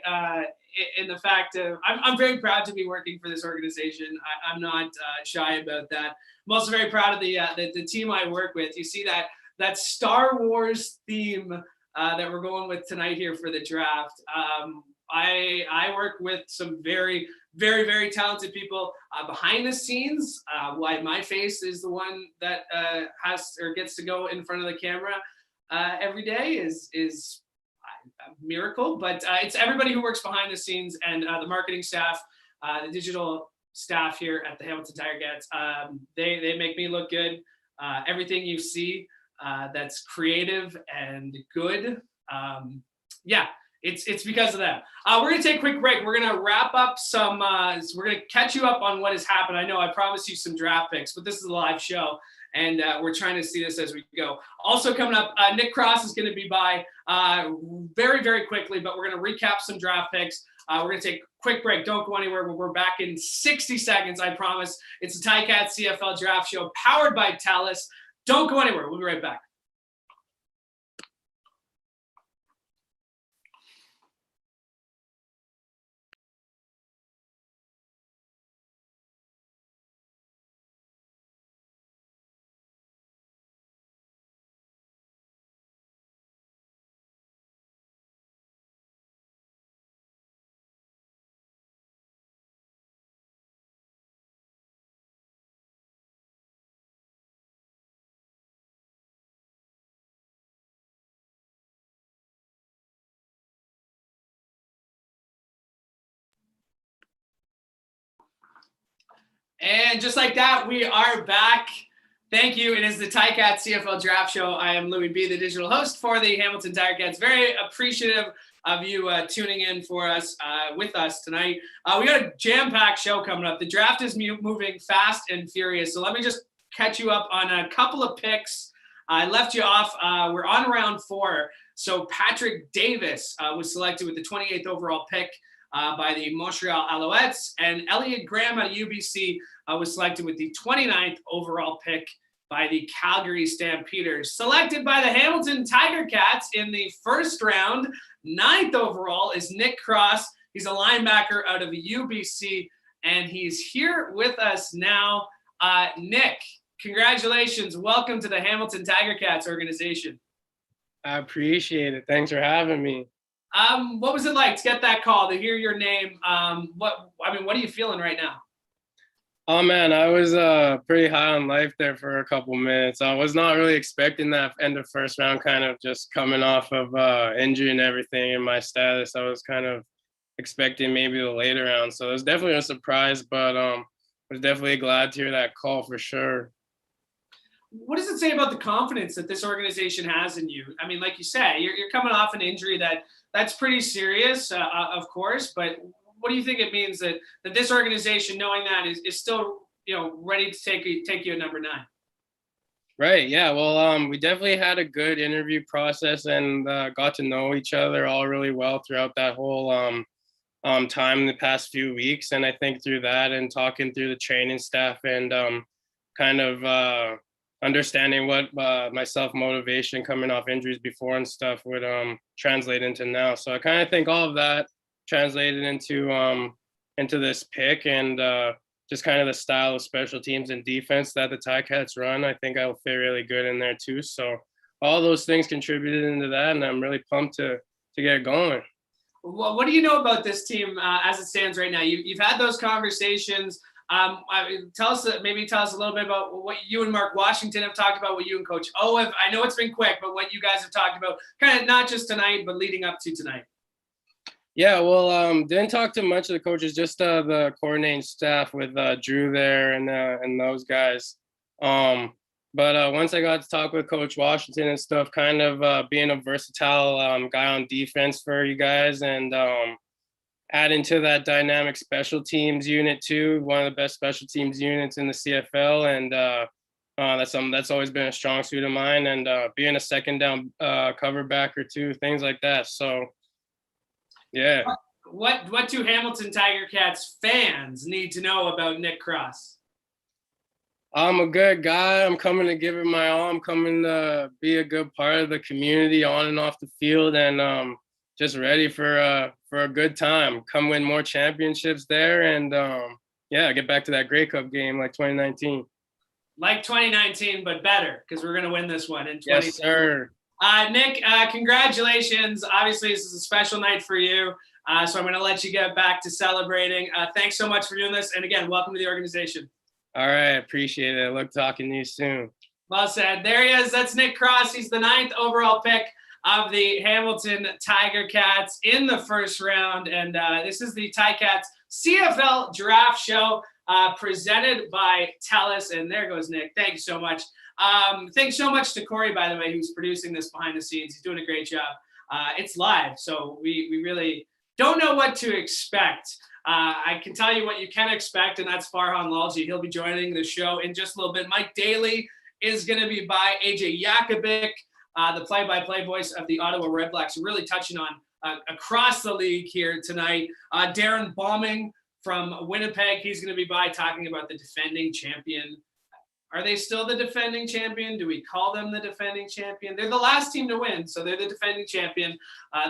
in the fact of I'm very proud to be working for this organization. I'm not shy about that. I'm also very proud of the team I work with. You see that Star Wars theme that we're going with tonight here for the draft. I work with some very, very, very talented people behind the scenes. Why my face is the one that has or gets to go in front of the camera every day is a miracle, but it's everybody who works behind the scenes and the marketing staff, the digital staff here at the Hamilton Ticats. They make me look good. Everything you see that's creative and good. It's because of that. We're going to take a quick break. We're going to wrap up we're going to catch you up on what has happened. I know I promised you some draft picks, but this is a live show, and we're trying to see this as we go. Also coming up, Nick Cross is going to be by very, very quickly, but we're going to recap some draft picks. We're going to take a quick break. Don't go anywhere. We're back in 60 seconds, I promise. It's the Ticats CFL Draft Show powered by TELUS. Don't go anywhere. We'll be right back. And just like that, we are back. Thank you. It is the Ticats CFL Draft Show. I am Louis B., the digital host for the Hamilton Ticats. Very appreciative of you tuning in for us with us tonight. We got a jam-packed show coming up. The draft is moving fast and furious. So let me just catch you up on a couple of picks. I left you off. We're on round 4. So Patrick Davis was selected with the 28th overall pick by the Montreal Alouettes. And Elliot Graham out of UBC was selected with the 29th overall pick by the Calgary Stampeders. Selected by the Hamilton Tiger Cats in the first round, 9th overall, is Nick Cross. He's a linebacker out of UBC, and he's here with us now. Nick, congratulations. Welcome to the Hamilton Tiger Cats organization. I appreciate it. Thanks for having me. What was it like to get that call, to hear your name? What are you feeling right now? Oh man, I was pretty high on life there for a couple minutes. I was not really expecting that end of first round, kind of just coming off of injury and everything in my status. I was kind of expecting maybe the later round. So it was definitely a surprise, but I was definitely glad to hear that call for sure. What does it say about the confidence that this organization has in you? I mean, like you say, you're coming off an injury that's pretty serious, of course, but what do you think it means that this organization, knowing that, is still, ready to take you at number 9? Right. Yeah. Well, we definitely had a good interview process and got to know each other all really well throughout that whole time in the past few weeks. And I think through that and talking through the training staff and kind of understanding what my self-motivation coming off injuries before and stuff would translate into now. So I kind of think all of that translated into this pick and just kind of the style of special teams and defense that the Ticats run. I think I'll fit really good in there too. So all those things contributed into that, and I'm really pumped to get going. Well, what do you know about this team as it stands right now? You've had those conversations. Tell us a little bit about what you and Mark Washington have talked about, what you and Coach O have. I know it's been quick, but what you guys have talked about, kind of not just tonight, but leading up to tonight. Yeah, well, didn't talk to much of the coaches, just the coordinating staff with Drew there and those guys. But once I got to talk with Coach Washington and stuff, kind of being a versatile guy on defense for you guys and adding to that dynamic special teams unit too, one of the best special teams units in the CFL, and that's something that's always been a strong suit of mine, and being a second down cover backer too, things like that. So yeah. What do Hamilton Tiger Cats fans need to know about Nick Cross? I'm a good guy. I'm coming to give it my all. I'm coming to be a good part of the community on and off the field, and just ready for a good time. Come win more championships there, and get back to that Grey Cup game like 2019. Like 2019, but better, because we're gonna win this one in 2020. Yes, sir. Nick, congratulations. Obviously, this is a special night for you. So I'm going to let you get back to celebrating. Thanks so much for doing this. And again, welcome to the organization. All right. Appreciate it. Look, talking to you soon. Well said. There he is. That's Nick Cross. He's the 9th overall pick of the Hamilton Tiger Cats in the first round. And this is the Ticats CFL draft show presented by TELUS. And there goes Nick. Thank you so much. Thanks so much to Corey, by the way, who's producing this behind the scenes. He's doing a great job. It's live, so we really don't know what to expect. I can tell you what you can expect, and that's Farhan Lalji. He'll be joining the show in just a little bit. Mike Daly is going to be by. AJ Yakovic, the play-by-play voice of the Ottawa Redblacks, really touching on across the league here tonight. Darren Bauman from Winnipeg, he's going to be by, talking about the defending champion. Are they still the defending champion? Do we call them the defending champion? They're the last team to win, so they're the defending champion,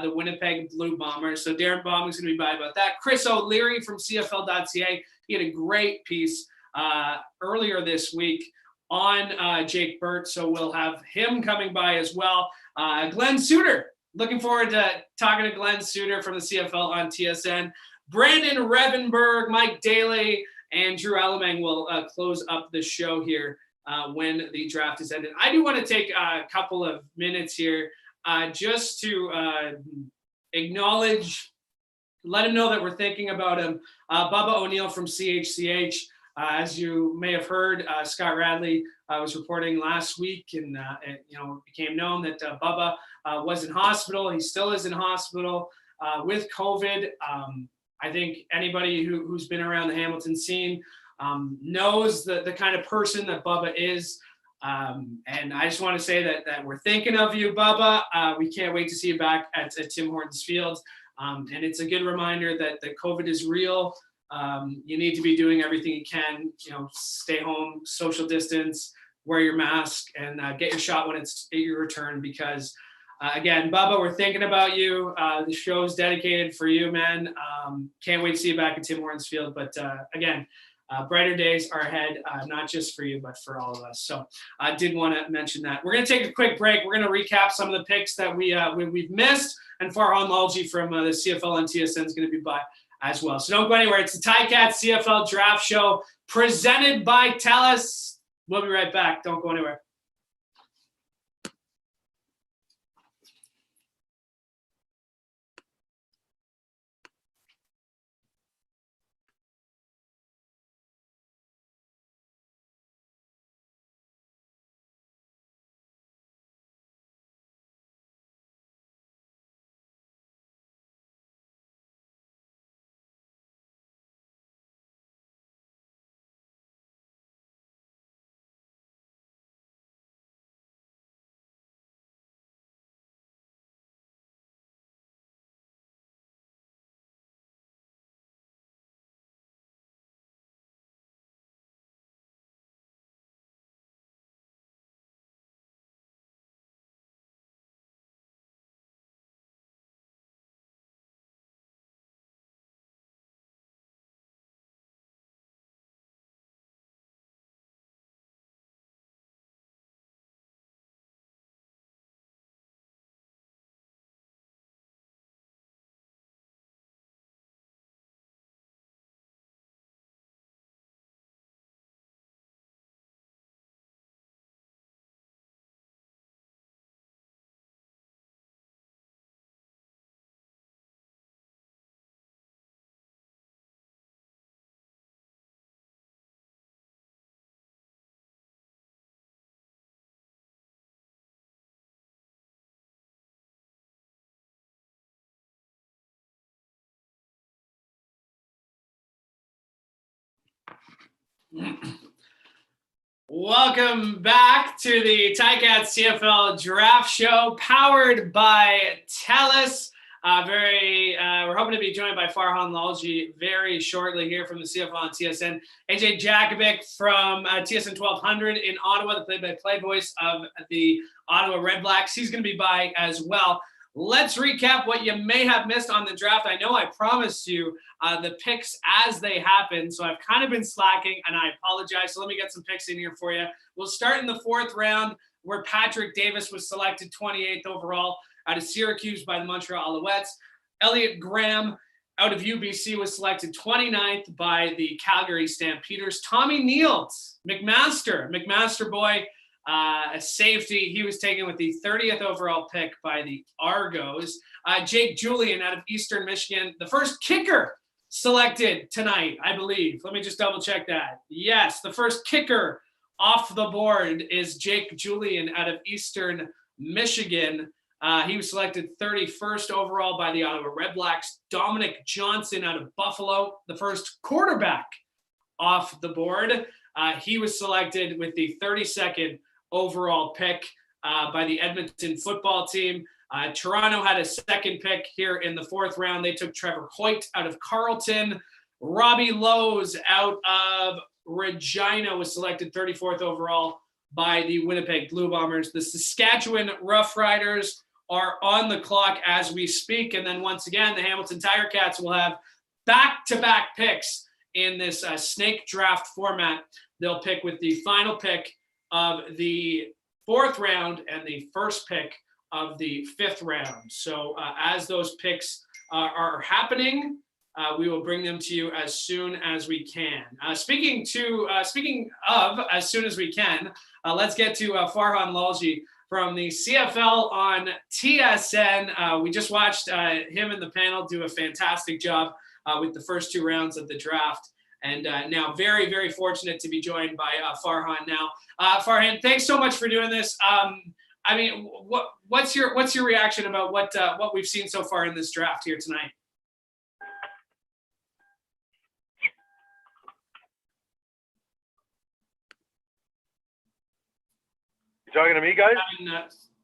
the Winnipeg Blue Bombers. So Darren Bauman's going to be by about that. Chris O'Leary from CFL.ca, he had a great piece earlier this week on Jake Burke, so we'll have him coming by as well. Glenn Suter, looking forward to talking to Glenn Suter from the CFL on TSN. Brandon Revenberg, Mike Daly, and Drew Alamang will close up the show here when the draft is ended. I do want to take a couple of minutes here just to acknowledge, let him know that we're thinking about him. Bubba O'Neill from CHCH. As you may have heard, Scott Radley was reporting last week, and it became known that Bubba was in hospital. He still is in hospital with COVID. I think anybody who's been around the Hamilton scene knows the kind of person that Bubba is. And I just want to say that we're thinking of you, Bubba. We can't wait to see you back at Tim Hortons Field. And it's a good reminder that the COVID is real. You need to be doing everything you can, stay home, social distance, wear your mask, and get your shot when it's your return, because again, Bubba, we're thinking about you. The show's dedicated for you, man. Can't wait to see you back at Tim Hortons Field. But again, brighter days are ahead, not just for you, but for all of us. So I did want to mention that. We're going to take a quick break. We're going to recap some of the picks that we've missed. And Farhan Lalji from the CFL on TSN is going to be by as well. So don't go anywhere. It's the Ticats CFL Draft Show presented by TELUS. We'll be right back. Don't go anywhere. Welcome back to the Ticats CFL Draft Show, powered by TELUS. We're hoping to be joined by Farhan Lalji very shortly here from the CFL on TSN. AJ Jakovic from TSN 1200 in Ottawa, the play-by-play voice of the Ottawa Redblacks. He's going to be by as well. Let's recap what you may have missed on the draft. I know I promised you the picks as they happen, so I've kind of been slacking, and I apologize. So let me get some picks in here for you. We'll start in the 4th round, where Patrick Davis was selected 28th overall out of Syracuse by the Montreal Alouettes. Elliot Graham out of UBC was selected 29th by the Calgary Stampeders. Tommy Niels, McMaster boy, a safety. He was taken with the 30th overall pick by the Argos. Jake Julian out of Eastern Michigan, the first kicker selected tonight, I believe. Let me just double check that. Yes, the first kicker off the board is Jake Julian out of Eastern Michigan. He was selected 31st overall by the Ottawa Redblacks. Dominic Johnson out of Buffalo, the first quarterback off the board. He was selected with the 32nd overall pick by the Edmonton football team. Toronto had a second pick here in the 4th round. They took Trevor Hoyt out of Carleton. Robbie Lowe's out of Regina was selected 34th overall by the Winnipeg Blue Bombers. The Saskatchewan Roughriders are on the clock as we speak. And then once again, the Hamilton Tiger Cats will have back-to-back picks in this snake draft format. They'll pick with the final pick of the 4th round and the first pick of the 5th round. So as those picks are happening, we will bring them to you as soon as we can. Speaking of as soon as we can, let's get to Farhan Lalji from the CFL on TSN. We just watched him and the panel do a fantastic job with the first 2 rounds of the draft. And now very, very fortunate to be joined by Farhan now. Farhan, thanks so much for doing this. I mean, what's your reaction about what we've seen so far in this draft here tonight? You talking to me, guys?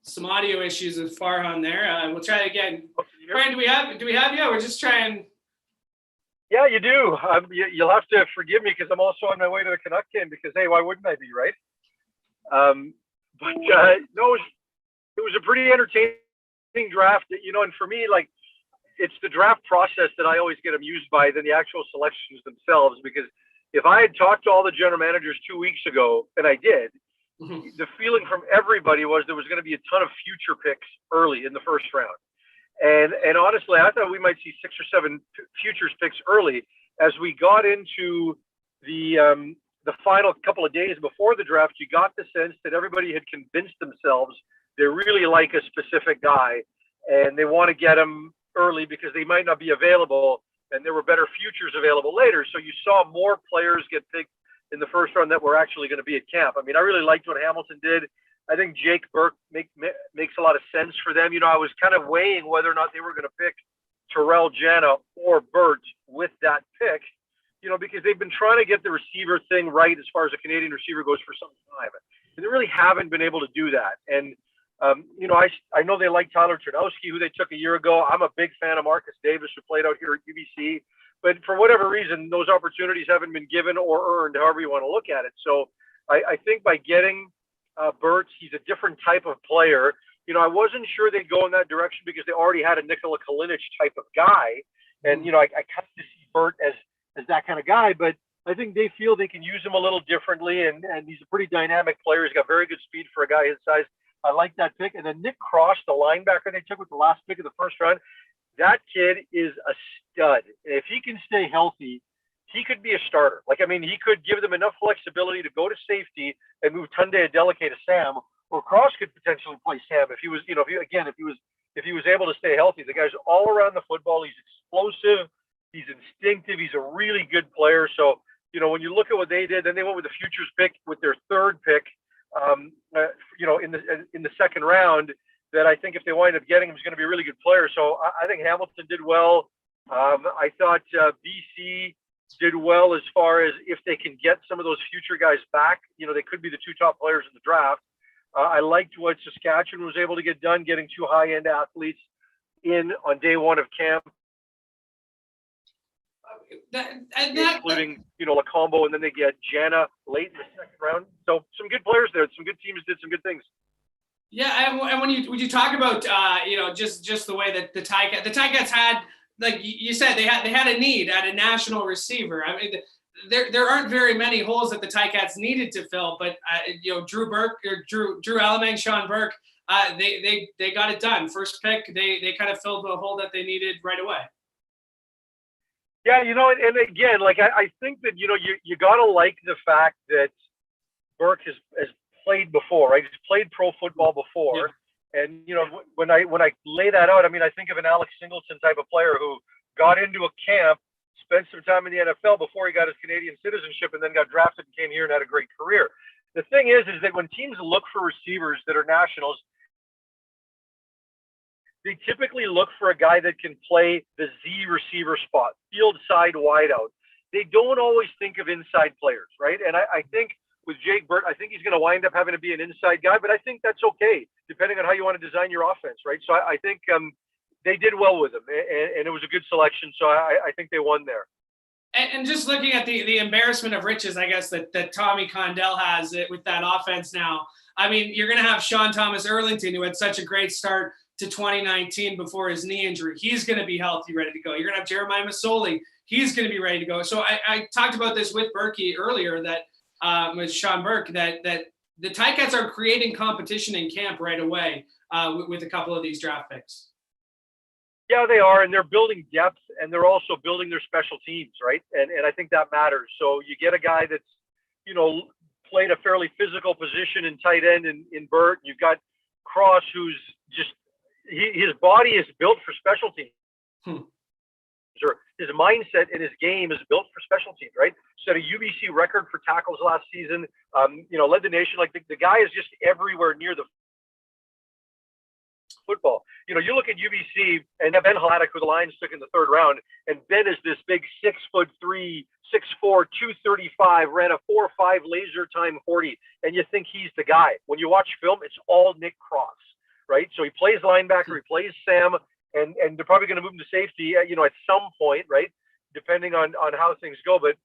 some audio issues with Farhan there. We'll try it again. Brian, do we have you? We're just trying. Yeah, you do. You'll have to forgive me because I'm also on my way to the Canuck game because, hey, why wouldn't I be, right? No, it was a pretty entertaining draft, and for me, like, it's the draft process that I always get amused by than the actual selections themselves, because if I had talked to all the general managers 2 weeks ago, and I did, the feeling from everybody was there was going to be a ton of future picks early in the first round. And honestly, I thought we might see 6 or 7 futures picks early. As we got into the final couple of days before the draft, you got the sense that everybody had convinced themselves they really like a specific guy and they want to get him early because they might not be available and there were better futures available later. So you saw more players get picked in the first round that were actually going to be at camp. I mean, I really liked what Hamilton did. I think Jake Burke makes a lot of sense for them. I was kind of weighing whether or not they were going to pick Terrell Jana or Burt with that pick, because they've been trying to get the receiver thing right as far as a Canadian receiver goes for some time. And they really haven't been able to do that. And, I know they like Tyler Ternowski, who they took a year ago. I'm a big fan of Marcus Davis, who played out here at UBC. But for whatever reason, those opportunities haven't been given or earned, however you want to look at it. So I think by getting Burt, he's a different type of player. I wasn't sure they'd go in that direction because they already had a Nikola Kalinic type of guy. And, I kind of see Burt as that kind of guy, but I think they feel they can use him a little differently. And he's a pretty dynamic player. He's got very good speed for a guy his size. I like that pick. And then Nick Cross, the linebacker they took with the last pick of the first round, that kid is a stud. If he can stay healthy, he could be a starter. He could give them enough flexibility to go to safety and move Tunde Adeleke to Sam, or Cross could potentially play Sam if he was, if he was able to stay healthy. The guy's all around the football. He's explosive. He's instinctive. He's a really good player. So, when you look at what they did, then they went with the futures pick with their third pick, in the second round, that I think if they wind up getting him, is going to be a really good player. So I think Hamilton did well. I thought BC did well as far as if they can get some of those future guys back, they could be the 2 top players in the draft. I liked what Saskatchewan was able to get done, getting 2 high-end athletes in on day 1 of camp. Including, Lacombo, and then they get Jana late in the second round. So some good players there. Some good teams did some good things. Yeah, and when you talk about just the way that the Ticats had, like you said, they had a need at a national receiver. I mean, there aren't very many holes that the Ticats needed to fill, but Drew Alamang, Sean Burke, they got it done. First pick, they kind of filled the hole that they needed right away. Yeah, and again, I think that you gotta like the fact that Burke has played before, right? He's played pro football before. Yeah. And, when I lay that out, I think of an Alex Singleton type of player who got into a camp, spent some time in the NFL before he got his Canadian citizenship, and then got drafted and came here and had a great career. The thing is that when teams look for receivers that are nationals, they typically look for a guy that can play the Z receiver spot, field side wideout. They don't always think of inside players, right? And I think with Jake Burt, I think he's going to wind up having to be an inside guy, but I think that's okay, depending on how you want to design your offense, right? So I think they did well with him, and it was a good selection. So I think they won there. And just looking at the embarrassment of riches, I guess, that Tommy Condell has with that offense now. You're going to have Sean Thomas Erlington, who had such a great start to 2019 before his knee injury. He's going to be healthy, ready to go. You're going to have Jeremiah Masoli. He's going to be ready to go. So I talked about this with Berkey earlier, that with Sean Burke, that the Ticats are creating competition in camp right away with a couple of these draft picks. Yeah, they are, and they're building depth, and they're also building their special teams, right? And I think that matters. So you get a guy that's, played a fairly physical position in tight end in Burt. You've got Cross, who's just his body is built for special teams. Or his mindset and his game is built for special teams, right? Set a UBC record for tackles last season. Led the nation. The guy is just everywhere near the football. You look at UBC and Ben Haddock, who the Lions took in the third round, and Ben is this big 6'3", 6'4", 235, ran a 4.5 laser time 40, and you think he's the guy. When you watch film, it's all Nick Cross. right? So he plays linebacker, he plays Sam, and they're probably going to move him to safety, at some point, right? Depending on how things go. But,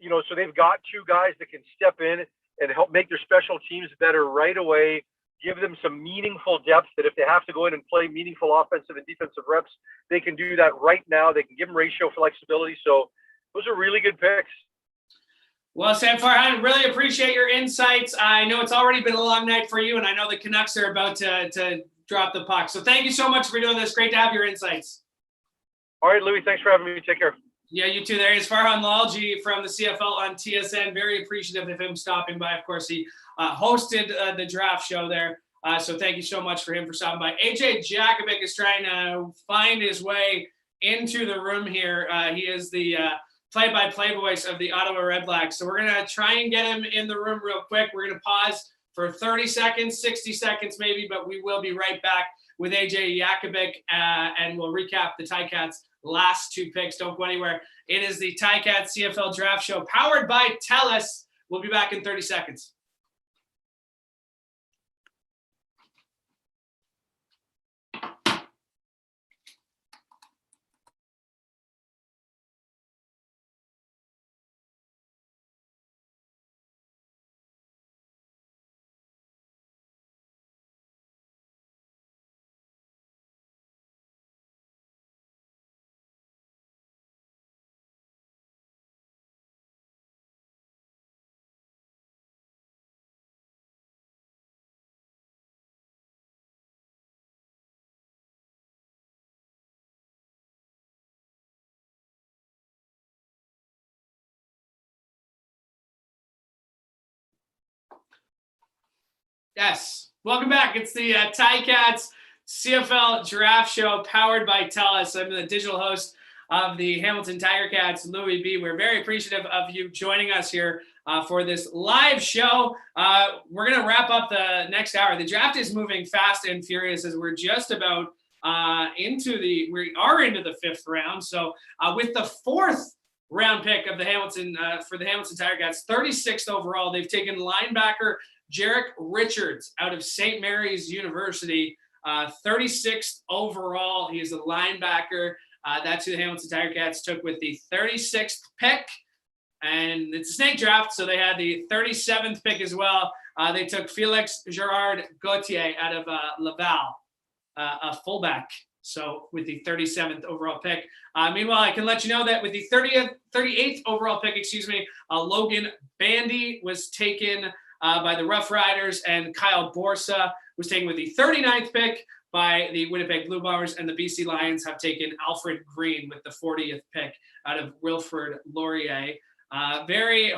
so they've got two guys that can step in and help make their special teams better right away, give them some meaningful depth that if they have to go in and play meaningful offensive and defensive reps, they can do that right now. They can give them ratio flexibility. So those are really good picks. Well, Sam Farhan, really appreciate your insights. I know it's already been a long night for you, and I know the Canucks are about to drop the puck. So thank you so much for doing this. Great to have your insights. All right, Louis, thanks for having me. Take care. Yeah, you too. There is Farhan Lalji from the CFL on TSN. Very appreciative of him stopping by. Of course, he hosted the draft show there. So thank you so much for him for stopping by. AJ Jakovic is trying to find his way into the room here. He is the play-by-play voice of the Ottawa Redblacks. So we're going to try and get him in the room real quick. We're going to pause for 30 seconds, 60 seconds maybe, but we will be right back with AJ Jakovic, and we'll recap the Ticats' last two picks. Don't go anywhere. It is the Ticats CFL Draft Show powered by TELUS. We'll be back in 30 seconds. Yes. Welcome back. It's the Ticats CFL Draft Show powered by TELUS. I'm the digital host of the Hamilton Tiger Cats, Louis B. We're very appreciative of you joining us here for this live show. We're going to wrap up the next hour. The draft is moving fast and furious as we're just about into the fifth round. So with the fourth round pick of the Hamilton for the Hamilton Tiger Cats, 36th overall, they've taken linebacker Jarek Richards out of St. Mary's University, 36th overall. He is a linebacker. That's who the Hamilton Tiger Cats took with the 36th pick. And it's a snake draft, so they had the 37th pick as well. They took Felix Gerard Gauthier out of Laval, a fullback. So with the 37th overall pick. Meanwhile, I can let you know that with the 38th overall pick, Logan Bandy was taken by the Rough Riders, and Kyle Borsa was taken with the 39th pick by the Winnipeg Blue Bombers, and the BC Lions have taken Alfred Green with the 40th pick out of Wilfrid Laurier. Very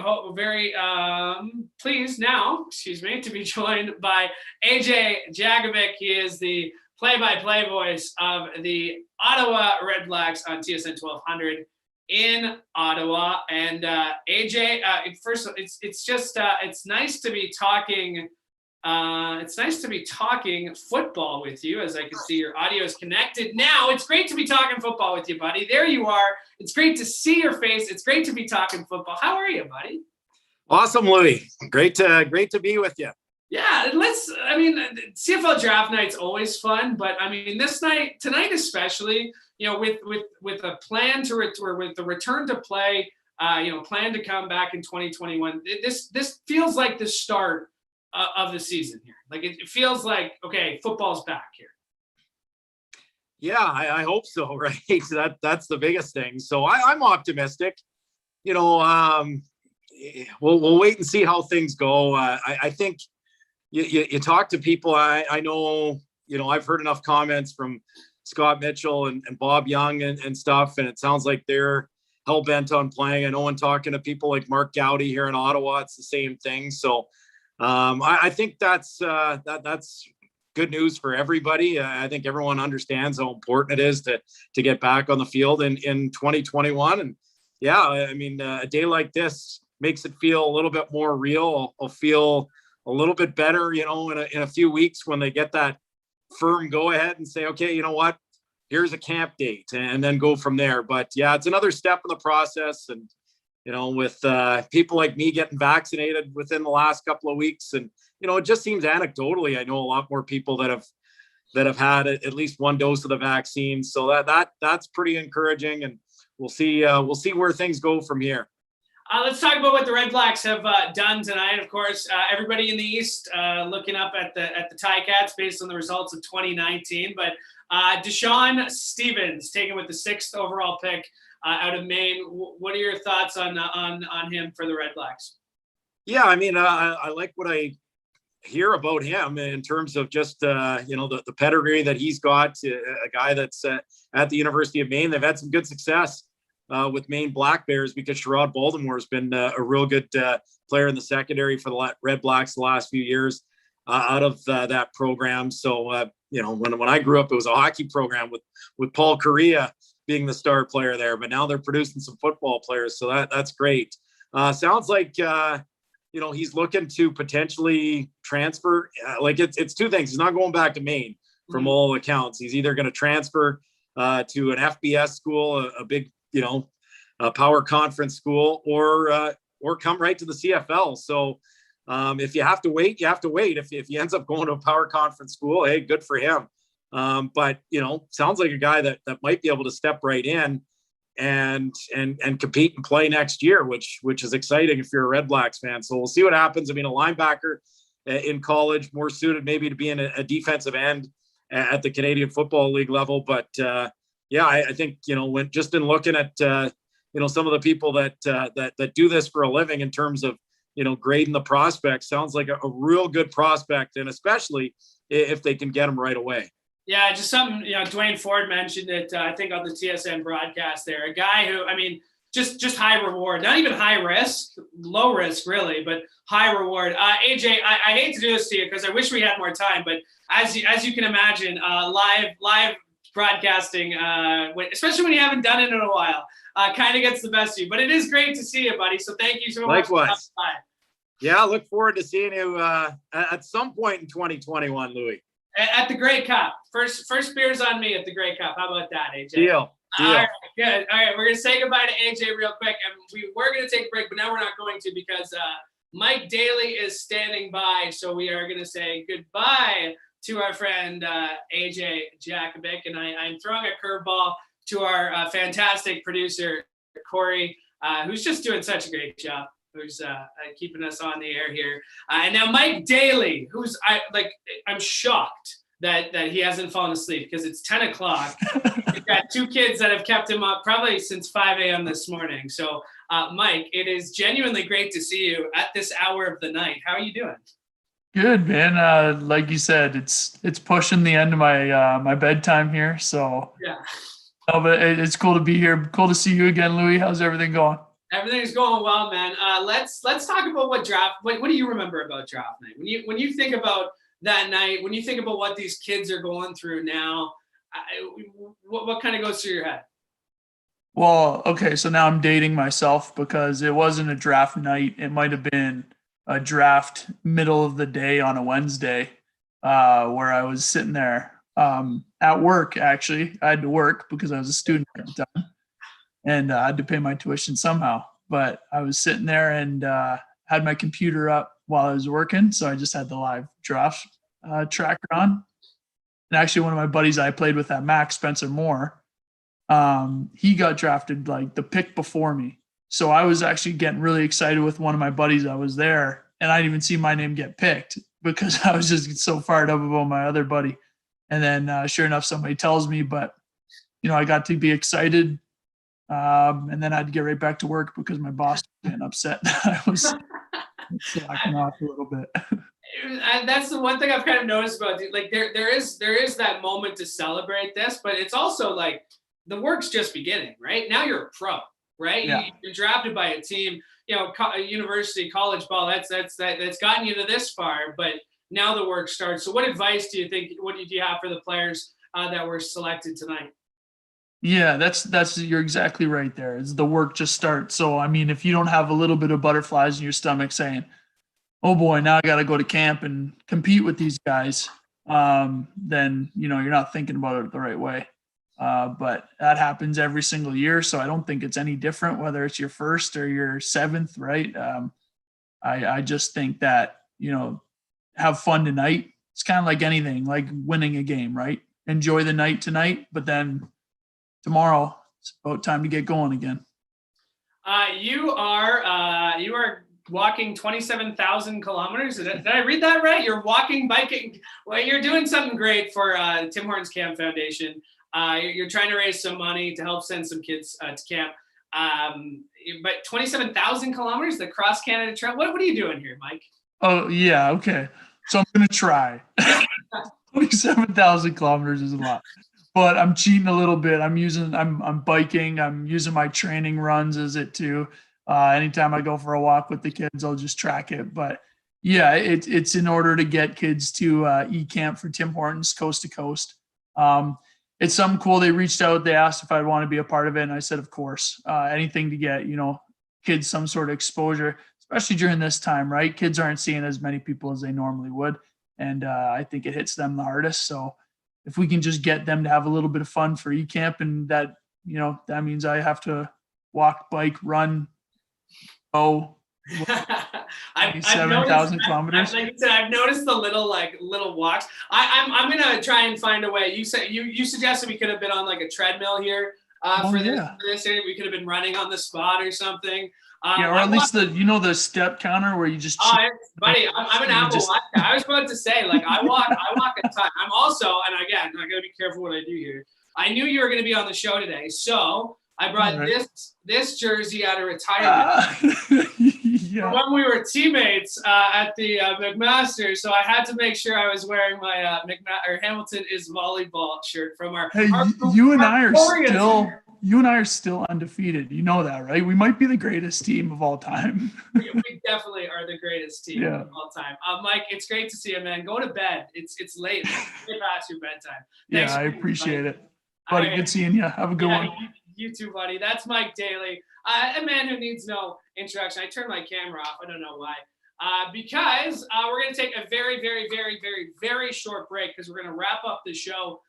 pleased now, to be joined by AJ Jakovic. He is the play-by-play voice of the Ottawa Redblacks on TSN 1200 in Ottawa. And AJ, first, it's nice to be talking. It's nice to be talking football with you, as I can see your audio is connected now. It's great to be talking football with you, buddy. There you are. It's great to see your face. It's great to be talking football. How are you, buddy? Awesome, Louis. Great to be with you. Yeah, CFL draft night's always fun, but tonight especially, with a plan to with the return to play, plan to come back in 2021. This feels like the start of the season here. Like it feels like, okay, football's back here. Yeah, I hope so. Right, that's the biggest thing. So I'm optimistic. We'll wait and see how things go. I think. You talk to people. I know, I've heard enough comments from Scott Mitchell and Bob Young and stuff, and it sounds like they're hell bent on playing. I know when talking to people like Mark Gowdy here in Ottawa, it's the same thing. So I think that's good news for everybody. I think everyone understands how important it is to get back on the field in 2021. And yeah, a day like this makes it feel a little bit more real. I'll feel a little bit better, in a few weeks when they get that firm go ahead and say, okay, you know what, here's a camp date, and then go from there. But yeah, it's another step in the process. And, with people like me getting vaccinated within the last couple of weeks, and, it just seems anecdotally, I know a lot more people that have, that have had at least one dose of the vaccine. So that's pretty encouraging, and we'll see where things go from here. Let's talk about what the Red Blacks have done tonight. Of course, everybody in the East looking up at the Ticats based on the results of 2019. But Deshaun Stevens taken with the 6th overall pick out of Maine. What are your thoughts on him for the Red Blacks? Yeah, I mean, I like what I hear about him in terms of just the pedigree that he's got. A guy that's at the University of Maine. They've had some good success with Maine Black Bears because Sherrod Baltimore has been a real good player in the secondary for the Red Blacks the last few years out of that program. So, when I grew up, it was a hockey program with Paul Correa being the star player there, but now they're producing some football players. So that's great. Sounds like, he's looking to potentially transfer. It's two things. He's not going back to Maine from all accounts. He's either going to transfer to an FBS school, a big, a power conference school, or come right to the CFL. So if you have to wait, you have to wait. If he ends up going to a power conference school, hey, good for him. But sounds like a guy that might be able to step right in and compete and play next year, which is exciting if you're a Red Blacks fan. So we'll see what happens. I mean, a linebacker in college, more suited maybe to being a defensive end at the Canadian Football League level. But I think, when just in looking at, some of the people that do this for a living in terms of, grading the prospects, sounds like a real good prospect, and especially if they can get him right away. Yeah, just something, Dwayne Ford mentioned it, I think on the TSN broadcast there, a guy who, I mean, just high reward, not even high risk, low risk really, but high reward. AJ, I hate to do this to you because I wish we had more time, but as you can imagine, live broadcasting, especially when you haven't done it in a while, kind of gets the best of you. But it is great to see you, buddy. So thank you so much. Likewise. Yeah, I look forward to seeing you at some point in 2021, Louis. At the Grey Cup. First beers on me at the Grey Cup. How about that, AJ? Deal. All right, good. All right, we're going to say goodbye to AJ real quick. And we were going to take a break, but now we're not going to because Mike Daly is standing by. So we are going to say goodbye to our friend AJ Jakovic. And I'm throwing a curveball to our fantastic producer, Corey, who's just doing such a great job, who's keeping us on the air here. And now Mike Daly, who's I'm shocked that he hasn't fallen asleep because it's 10 o'clock. He's got 2 kids that have kept him up probably since 5 a.m. this morning. So Mike, it is genuinely great to see you at this hour of the night. How are you doing? Good, man. Like you said, it's pushing the end of my my bedtime here. So yeah. Oh, but it's cool to be here. Cool to see you again, Louis. How's everything going? Everything's going well, man. Let's talk about what do you remember about draft night? When you think about that night, when you think about what these kids are going through now, what kind of goes through your head? Well, okay, so now I'm dating myself because it wasn't a draft night. It might have been a draft middle of the day on a Wednesday, where I was sitting there at work. Actually, I had to work because I was a student at the time. And I had to pay my tuition somehow. But I was sitting there and had my computer up while I was working. So I just had the live draft tracker on. And actually, one of my buddies I played with at Mac, Spencer Moore, he got drafted like the pick before me. So I was actually getting really excited with one of my buddies. I was there and I didn't even see my name get picked because I was just so fired up about my other buddy. And then sure enough, somebody tells me, but I got to be excited. And then I had to get right back to work because my boss was getting upset. I was slacking off a little bit. And that's the one thing I've kind of noticed about it. Like there is that moment to celebrate this, but it's also like the work's just beginning, right? Now you're a pro, right? Yeah. You're drafted by a team, university, college ball. That's gotten you to this far, but now the work starts. So what advice do you think? What do you have for the players that were selected tonight? Yeah, that's you're exactly right there. It's the work just starts. So, I mean, if you don't have a little bit of butterflies in your stomach saying, oh boy, now I got to go to camp and compete with these guys, then, you're not thinking about it the right way. But that happens every single year. So I don't think it's any different, whether it's your first or your seventh, right? I just think that, have fun tonight, it's kind of like anything, like winning a game, right? Enjoy the night tonight, but then tomorrow it's about time to get going again. You are walking 27,000 kilometers. Did I read that right? You're walking, biking. Well, you're doing something great for Tim Hortons Camp Foundation. You're trying to raise some money to help send some kids to camp. But 27,000 kilometers, the Cross Canada Trail. What are you doing here, Mike? Oh yeah, okay. So I'm gonna try. 27,000 kilometers is a lot, but I'm cheating a little bit. I'm biking. I'm using my training runs as it too. Anytime I go for a walk with the kids, I'll just track it. But yeah, it's in order to get kids to e-camp for Tim Hortons coast to coast. It's something cool. They reached out. They asked if I'd want to be a part of it. And I said, of course, anything to get, kids some sort of exposure, especially during this time, right? Kids aren't seeing as many people as they normally would. And I think it hits them the hardest. So if we can just get them to have a little bit of fun for e-camp, and that, that means I have to walk, bike, run, go 7,000 kilometers. Like I said, I've noticed the little walks. I'm gonna try and find a way. You said you suggested we could have been on like a treadmill here for this area. We could have been running on the spot or something. Or at least the step counter where you just. Buddy, I'm an Apple Watch guy. I was about to say, like, I walk a ton. I'm also, and again, I gotta be careful what I do here. I knew you were gonna be on the show today, so I brought this jersey out of retirement from when we were teammates at the McMaster. So I had to make sure I was wearing my Hamilton is volleyball shirt from our. Hey, you and I are still undefeated. You know that, right? We might be the greatest team of all time. We definitely are the greatest team of all time. Mike, it's great to see you, man. Go to bed. It's late. Get past your bedtime. Thanks I appreciate it. Buddy, good seeing you. Have a good one. You too, buddy. That's Mike Daly, a man who needs no introduction. I turned my camera off. I don't know why. Because we're going to take a very, very, very, very, very short break because we're going to wrap up the show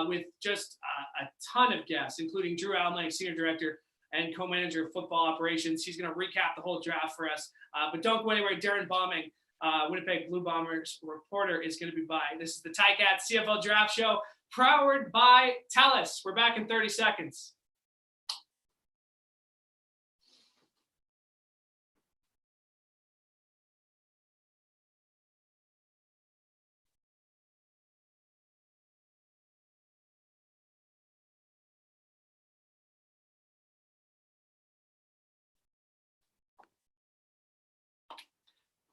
with just a ton of guests, including Drew Almlang, Senior Director and Co-Manager of Football Operations. He's going to recap the whole draft for us. But don't go anywhere. Darren Bauman, Winnipeg Blue Bombers reporter, is going to be by. This is the Ticats CFL Draft Show, powered by TELUS. We're back in 30 seconds.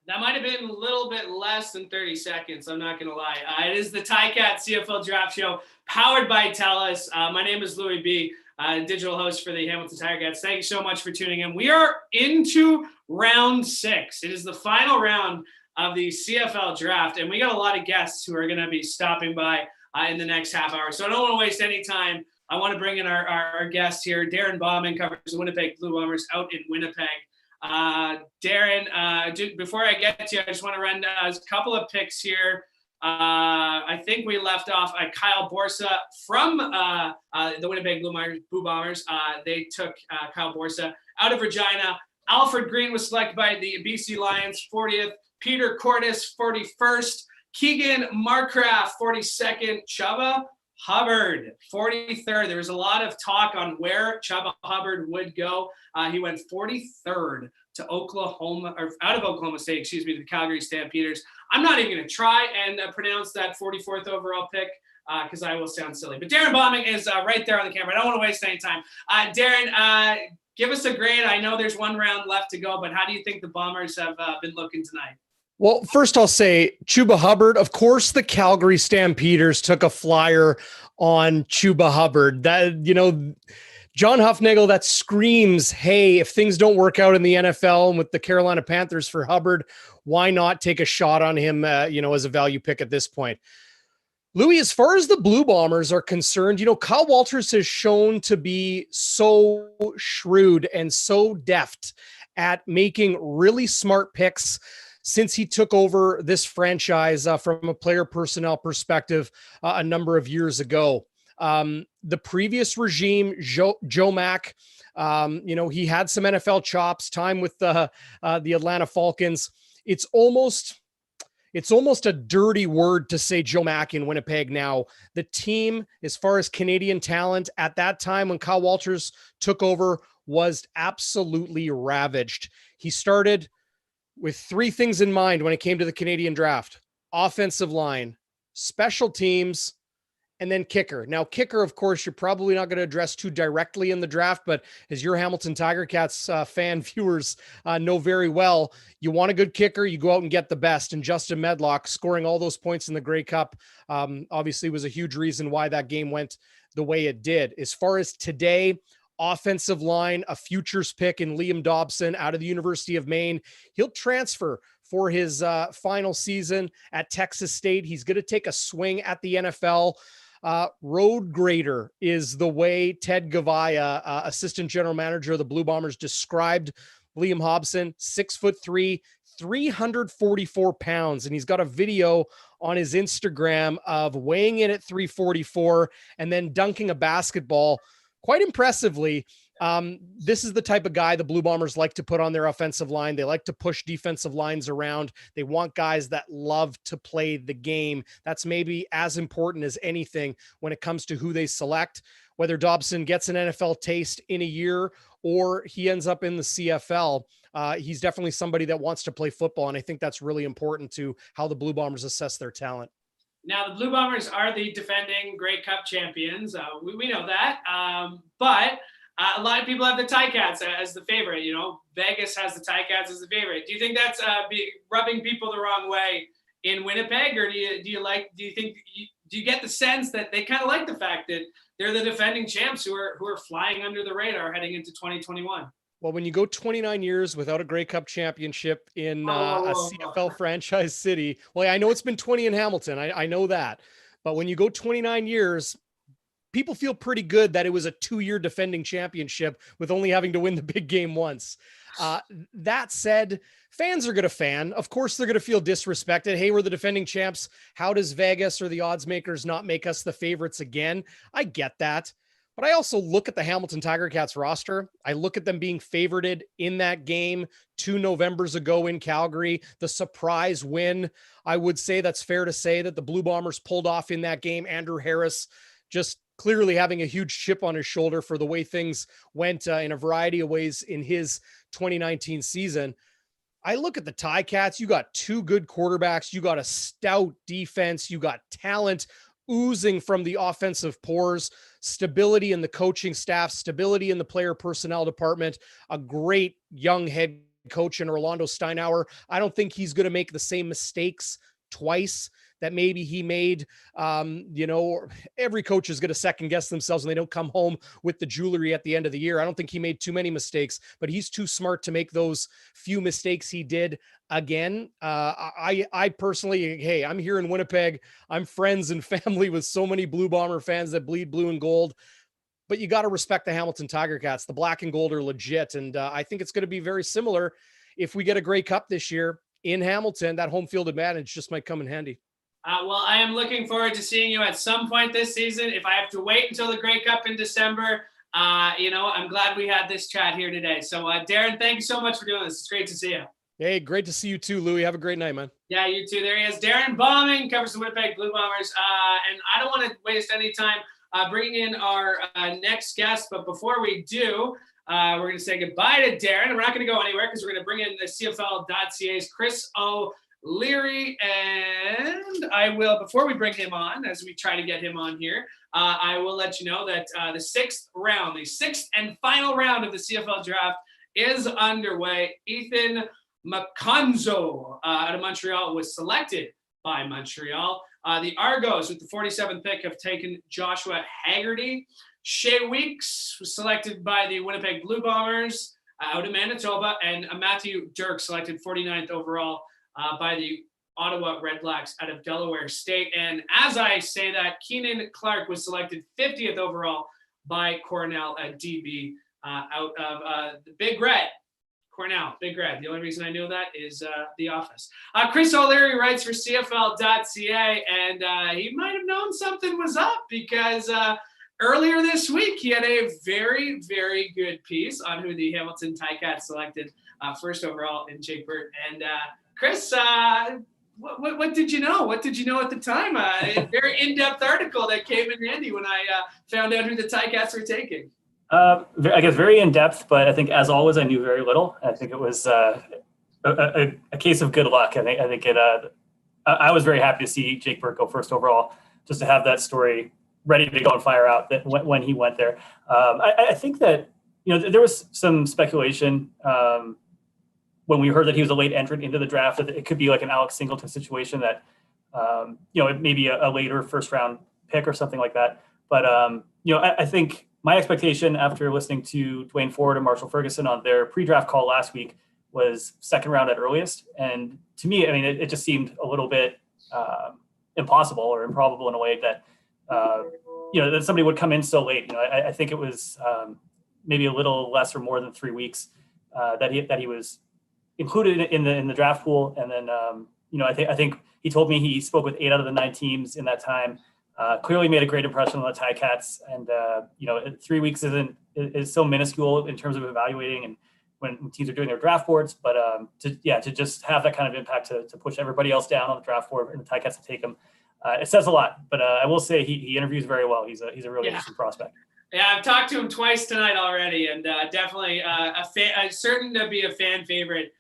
That might have been a little bit less than 30 seconds. I'm not going to lie. It is the Ticats CFL Draft Show, powered by TELUS. My name is Louis B., digital host for the Hamilton Ticats. Thank you so much for tuning in. We are into round 6. It is the final round of the CFL Draft, and we got a lot of guests who are going to be stopping by in the next half hour. So I don't want to waste any time. I want to bring in our guest here. Darren Bauman covers the Winnipeg Blue Bombers out in Winnipeg. Darren, before I get to you, I just want to run a couple of picks here. I think we left off Kyle Borsa from the Winnipeg Blue Bombers. They took Kyle Borsa out of Regina. Alfred Green was selected by the BC Lions, 40th. Peter Cordes, 41st. Keegan Marcraft, 42nd. Chubba Hubbard, 43rd. There was a lot of talk on where Chubba Hubbard would go. He went 43rd to Oklahoma, or out of Oklahoma State, the Calgary Stampeders. I'm not even going to try and pronounce that 44th overall pick because I will sound silly. But Darren Bauman is right there on the camera. I don't want to waste any time. Darren, give us a grade. I know there's one round left to go, but how do you think the Bombers have been looking tonight? Well, first I'll say Chuba Hubbard. Of course, the Calgary Stampeders took a flyer on Chuba Hubbard. That, John Huffnagel, that screams, hey, if things don't work out in the NFL and with the Carolina Panthers for Hubbard, why not take a shot on him, as a value pick at this point? Louis, as far as the Blue Bombers are concerned, Kyle Walters has shown to be so shrewd and so deft at making really smart picks since he took over this franchise from a player personnel perspective a number of years ago. The previous regime, Joe Mack, he had some NFL chops, time with the Atlanta Falcons. It's almost it's almost a dirty word to say Joe Mack in Winnipeg now. The team, as far as Canadian talent at that time when Kyle Walters took over, was absolutely ravaged. He started with three things in mind when it came to the Canadian draft: offensive line, special teams, and then kicker. Now, kicker, of course, you're probably not going to address too directly in the draft, but as your Hamilton Tiger Cats fan viewers know very well, you want a good kicker, you go out and get the best. And Justin Medlock scoring all those points in the Grey Cup obviously was a huge reason why that game went the way it did. As far as today, offensive line, a futures pick in Liam Dobson out of the University of Maine. He'll transfer for his final season at Texas State. He's going to take a swing at the NFL. Road grader is the way Ted Gavaya, assistant general manager of the Blue Bombers, described Liam Hobson. 6'3", 344 pounds. And he's got a video on his Instagram of weighing in at 344 and then dunking a basketball quite impressively. This is the type of guy the Blue Bombers like to put on their offensive line. They like to push defensive lines around. They want guys that love to play the game. That's maybe as important as anything when it comes to who they select. Whether Dobson gets an NFL taste in a year or he ends up in the CFL, he's definitely somebody that wants to play football. And I think that's really important to how the Blue Bombers assess their talent. Now, the Blue Bombers are the defending Grey Cup champions. We know that. But a lot of people have the Ticats as the favorite. You know, Vegas has the Ticats as the favorite. Do you think that's rubbing people the wrong way in Winnipeg, or do you get the sense that they kind of like the fact that they're the defending champs who are flying under the radar heading into 2021? Well, when you go 29 years without a Grey Cup championship in a CFL franchise city, well, I know it's been 20 in Hamilton. I know that. But when you go 29 years, people feel pretty good that it was a 2-year defending championship with only having to win the big game once. That said, fans are going to fan. Of course, they're going to feel disrespected. Hey, we're the defending champs. How does Vegas or the odds makers not make us the favorites again? I get that. But I also look at the Hamilton Tiger Cats roster. I look at them being favorited in that game 2 Novembers ago in Calgary, the surprise win. I would say that's fair to say that the Blue Bombers pulled off in that game. Andrew Harris just clearly having a huge chip on his shoulder for the way things went in a variety of ways in his 2019 season. I look at the Ticats. You got 2 good quarterbacks. You got a stout defense. You got talent oozing from the offensive pores, stability in the coaching staff, stability in the player personnel department, a great young head coach in Orlando Steinauer. I don't think he's going to make the same mistakes twice that maybe he made. Every coach is going to second guess themselves when they don't come home with the jewelry at the end of the year. I don't think he made too many mistakes, but he's too smart to make those few mistakes he did again. I personally, hey, I'm here in Winnipeg. I'm friends and family with so many Blue Bomber fans that bleed blue and gold, but you got to respect the Hamilton Tiger Cats. The black and gold are legit. And I think it's going to be very similar. If we get a Grey Cup this year in Hamilton, that home field advantage just might come in handy. Well, I am looking forward to seeing you at some point this season. If I have to wait until the Grey Cup in December, I'm glad we had this chat here today. So, Darren, thank you so much for doing this. It's great to see you. Hey, great to see you too, Louie. Have a great night, man. Yeah, you too. There he is. Darren Bauman covers the Winnipeg Blue Bombers. And I don't want to waste any time bringing in our next guest. But before we do, we're going to say goodbye to Darren. And we're not going to go anywhere because we're going to bring in the CFL.ca's Chris O'Leary. And I will, before we bring him on, as we try to get him on here, I will let you know that the sixth and final round of the CFL draft is underway. Ethan Maconzo out of Montreal was selected by Montreal. The Argos with the 47th pick have taken Joshua Haggerty. Shea Weeks was selected by the Winnipeg Blue Bombers out of Manitoba, and Matthew Dirk selected 49th overall by the Ottawa Redblacks out of Delaware State. And as I say that, Keenan Clark was selected 50th overall by Cornell at DB out of the Big Red. Cornell, Big Red. The only reason I know that is The Office. Chris O'Leary writes for CFL.ca, and he might have known something was up because earlier this week he had a very, very good piece on who the Hamilton Ticats selected first overall in Jake Burt. And Chris, What did you know? What did you know at the time? A very in-depth article that came in handy when I found out who the Ticats were taking. I guess very in depth, but I think as always, I knew very little. I think it was a case of good luck. I think I was very happy to see Jake Burke go first overall, just to have that story ready to go and fire out that when he went there. I think that, there was some speculation when we heard that he was a late entrant into the draft, that it could be like an Alex Singleton situation that, it may be a later first round pick or something like that. But, I think my expectation after listening to Dwayne Ford and Marshall Ferguson on their pre-draft call last week was second round at earliest. And to me, it just seemed a little bit impossible or improbable in a way that, that somebody would come in so late. I think it was maybe a little less or more than 3 weeks that he was included in the draft pool. And then, I think he told me he spoke with 8 out of the 9 teams in that time. Clearly made a great impression on the Ticats, and 3 weeks is so minuscule in terms of evaluating and when teams are doing their draft boards. But to just have that kind of impact to push everybody else down on the draft board and the Ticats to take him, it says a lot. But I will say he interviews very well. He's a really interesting prospect. Yeah, I've talked to him twice tonight already, and definitely certain to be a fan favorite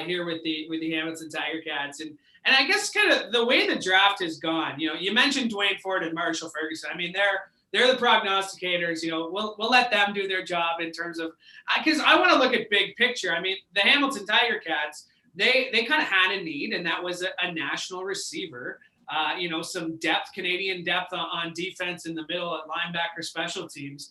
here with the Hamilton Tiger Cats. And I guess kind of the way the draft has gone, you mentioned Dwayne Ford and Marshall Ferguson. They're the prognosticators. We'll let them do their job in terms of, because I want to look at big picture. The Hamilton Tiger Cats, they kind of had a need, and that was a national receiver. Some depth, Canadian depth on defense in the middle at linebacker, special teams.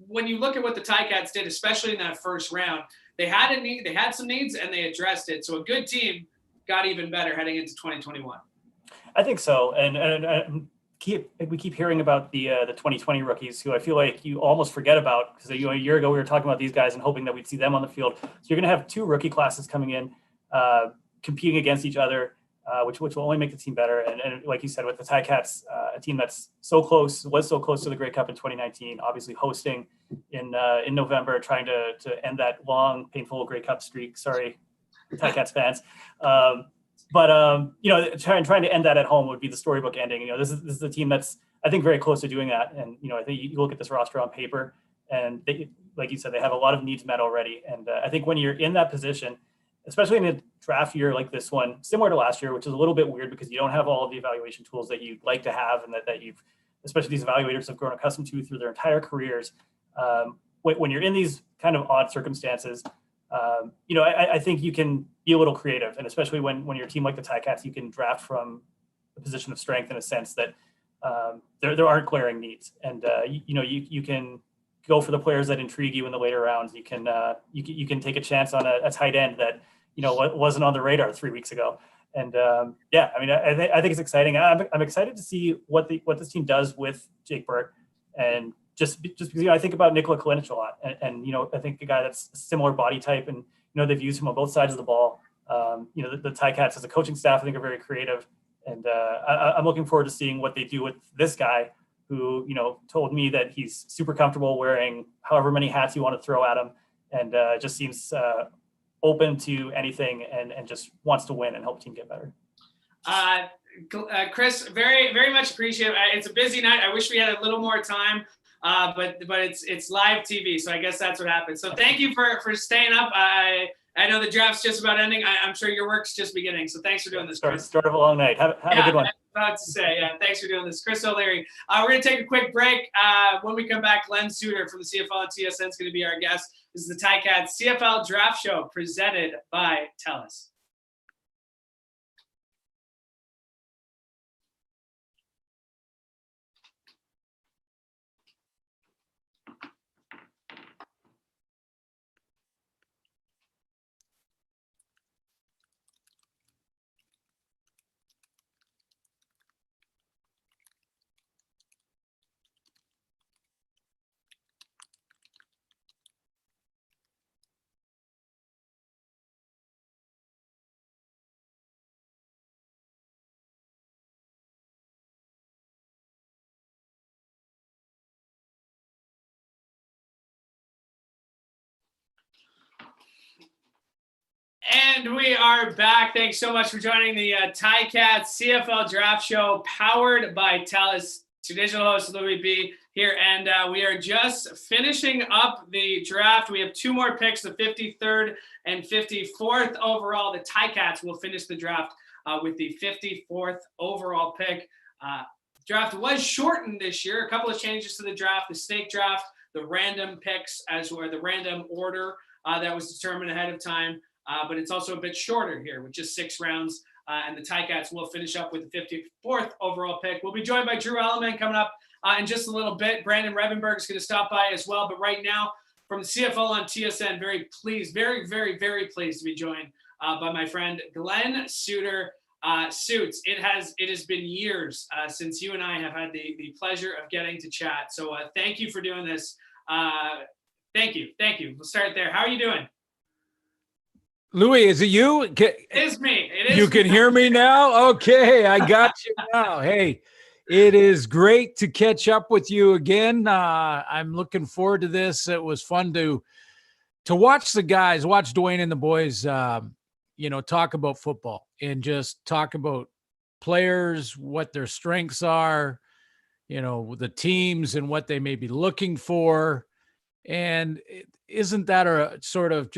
When you look at what the Ticats did, especially in that first round, they had a need, they had some needs, and they addressed it. So a good team got even better heading into 2021. I think so. And we keep hearing about the 2020 rookies, who I feel like you almost forget about, because a year ago we were talking about these guys and hoping that we'd see them on the field. So you're going to have 2 rookie classes coming in, competing against each other, which will only make the team better. And like you said, with the Ticats, a team that's was so close to the Grey Cup in 2019, obviously hosting in November, trying to end that long, painful Grey Cup streak. Sorry, Ticats fans. Trying to end that at home would be the storybook ending. This is a team that's, I think, very close to doing that. And, I think you look at this roster on paper, and they, like you said, they have a lot of needs met already. And I think when you're in that position, especially in a draft year like this one, similar to last year, which is a little bit weird because you don't have all of the evaluation tools that you'd like to have, and that you've, especially these evaluators, have grown accustomed to through their entire careers. When you're in these kind of odd circumstances, I think you can be a little creative, and especially when you're a team like the Ticats, you can draft from a position of strength in a sense that there aren't glaring needs, and you can go for the players that intrigue you in the later rounds. You can take a chance on a tight end that wasn't on the radar 3 weeks ago. And I think it's exciting. I'm excited to see what this team does with Jake Burke, and just because I think about Nikola Kalinic a lot, and I think a guy that's a similar body type, and they've used him on both sides of the ball. The Ticats as a coaching staff, I think, are very creative, and I'm looking forward to seeing what they do with this guy, who told me that he's super comfortable wearing however many hats you want to throw at him, and just seems open to anything, and just wants to win and help the team get better. Chris, very, very much appreciate it. It's a busy night. I wish we had a little more time, but it's live TV, so I guess that's what happens. So thank you for staying up. I know the draft's just about ending. I'm sure your work's just beginning. So thanks for doing this, Chris. Start of a long night. Have a good one. About to say, thanks for doing this, Chris O'Leary. We're going to take a quick break. When we come back, Glenn Suter from the CFL and TSN is going to be our guest. This is the Ticats CFL Draft Show presented by TELUS. And we are back. Thanks so much for joining the Ticats CFL Draft Show, powered by TELUS. Traditional host Louis B here, and we are just finishing up the draft. We have two more picks, the 53rd and 54th overall. The Ticats will finish the draft with the 54th overall pick. Draft was shortened this year. A couple of changes to the draft: the snake draft, the random picks, as well, the random order that was determined ahead of time. But it's also a bit shorter here with just 6 rounds. And the Ticats will finish up with the 54th overall pick. We'll be joined by Drew Elliman coming up in just a little bit. Brandon Revenberg is going to stop by as well. But right now, from the CFL on TSN, very pleased, very, very, very pleased to be joined by my friend Glenn Suter. Suits, it has been years since you and I have had the pleasure of getting to chat. So thank you for doing this. Thank you. We'll start there. How are you doing? Louis, is it you? It is me. You can hear me now? Okay, I got you now. Hey, it is great to catch up with you again. I'm looking forward to this. It was fun to watch the guys, watch Dwayne and the boys, talk about football and just talk about players, what their strengths are, the teams and what they may be looking for. And isn't that a sort of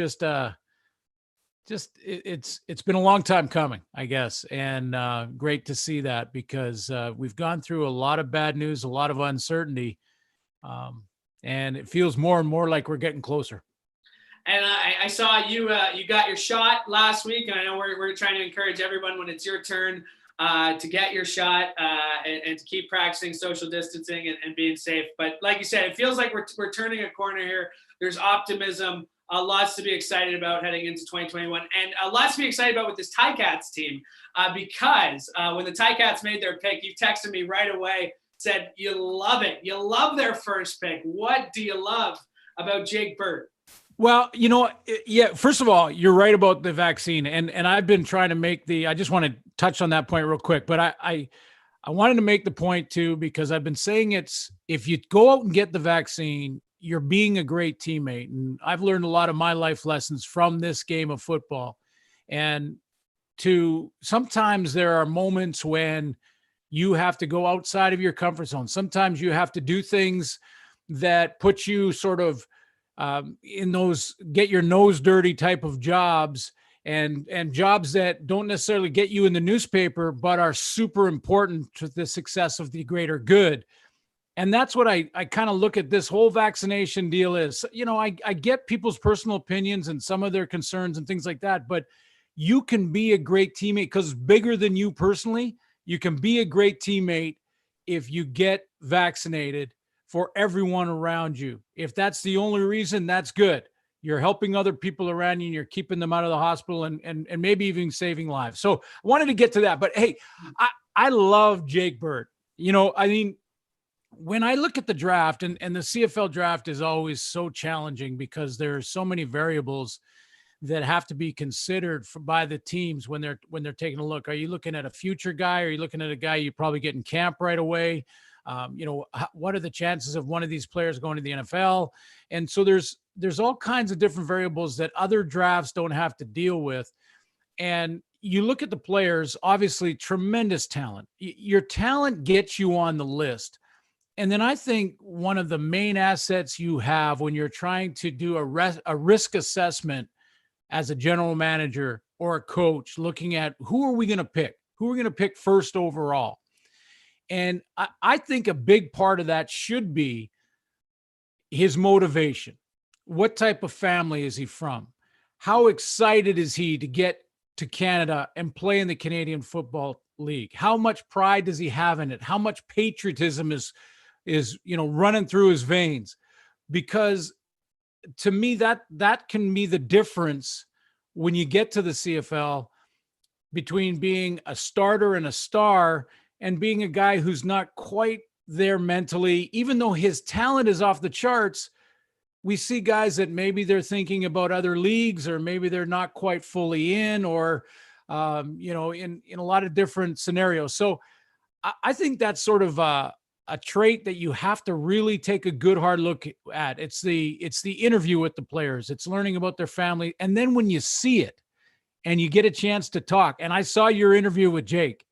it's been a long time coming, I guess. And great to see that, because we've gone through a lot of bad news, a lot of uncertainty. And it feels more and more like we're getting closer. And I saw you got your shot last week. And I know we're trying to encourage everyone when it's your turn to get your shot and to keep practicing social distancing and being safe. But like you said, it feels like we're turning a corner here. There's optimism. Lots to be excited about heading into 2021, and lots to be excited about with this Ticats team, because when the Ticats made their pick, you texted me right away, said you love it. You love their first pick. What do you love about Jake Burke? Well, first of all, you're right about the vaccine, and I've been trying to make I just want to touch on that point real quick, but I wanted to make the point too, because I've been saying if you go out and get the vaccine, you're being a great teammate. And I've learned a lot of my life lessons from this game of football. And sometimes there are moments when you have to go outside of your comfort zone. Sometimes you have to do things that put you sort of in those get your nose dirty type of jobs, and jobs that don't necessarily get you in the newspaper, but are super important to the success of the greater good. And that's what I kind of look at this whole vaccination deal is. I get people's personal opinions and some of their concerns and things like that, but you can be a great teammate, because bigger than you personally, you can be a great teammate if you get vaccinated for everyone around you. If that's the only reason, that's good. You're helping other people around you and you're keeping them out of the hospital and maybe even saving lives. So I wanted to get to that, but hey, I love Jake Burke. When I look at the draft, and the CFL draft is always so challenging because there are so many variables that have to be considered by the teams when they're taking a look. Are you looking at a future guy? Are you looking at a guy you probably get in camp right away? What are the chances of one of these players going to the NFL? And so there's all kinds of different variables that other drafts don't have to deal with. And you look at the players, obviously tremendous talent. Your talent gets you on the list. And then I think one of the main assets you have when you're trying to do a risk assessment as a general manager or a coach, looking at who are we going to pick? Who are we going to pick first overall? And I think a big part of that should be his motivation. What type of family is he from? How excited is he to get to Canada and play in the Canadian Football League? How much pride does he have in it? How much patriotism is running through his veins? Because to me, that can be the difference when you get to the CFL between being a starter and a star and being a guy who's not quite there mentally. Even though his talent is off the charts, we see guys that maybe they're thinking about other leagues, or maybe they're not quite fully in, or in a lot of different scenarios. So I think that's sort of a trait that you have to really take a good hard look at. It's the interview with the players. It's learning about their family. And then when you see it, and you get a chance to talk. And I saw your interview with Jake,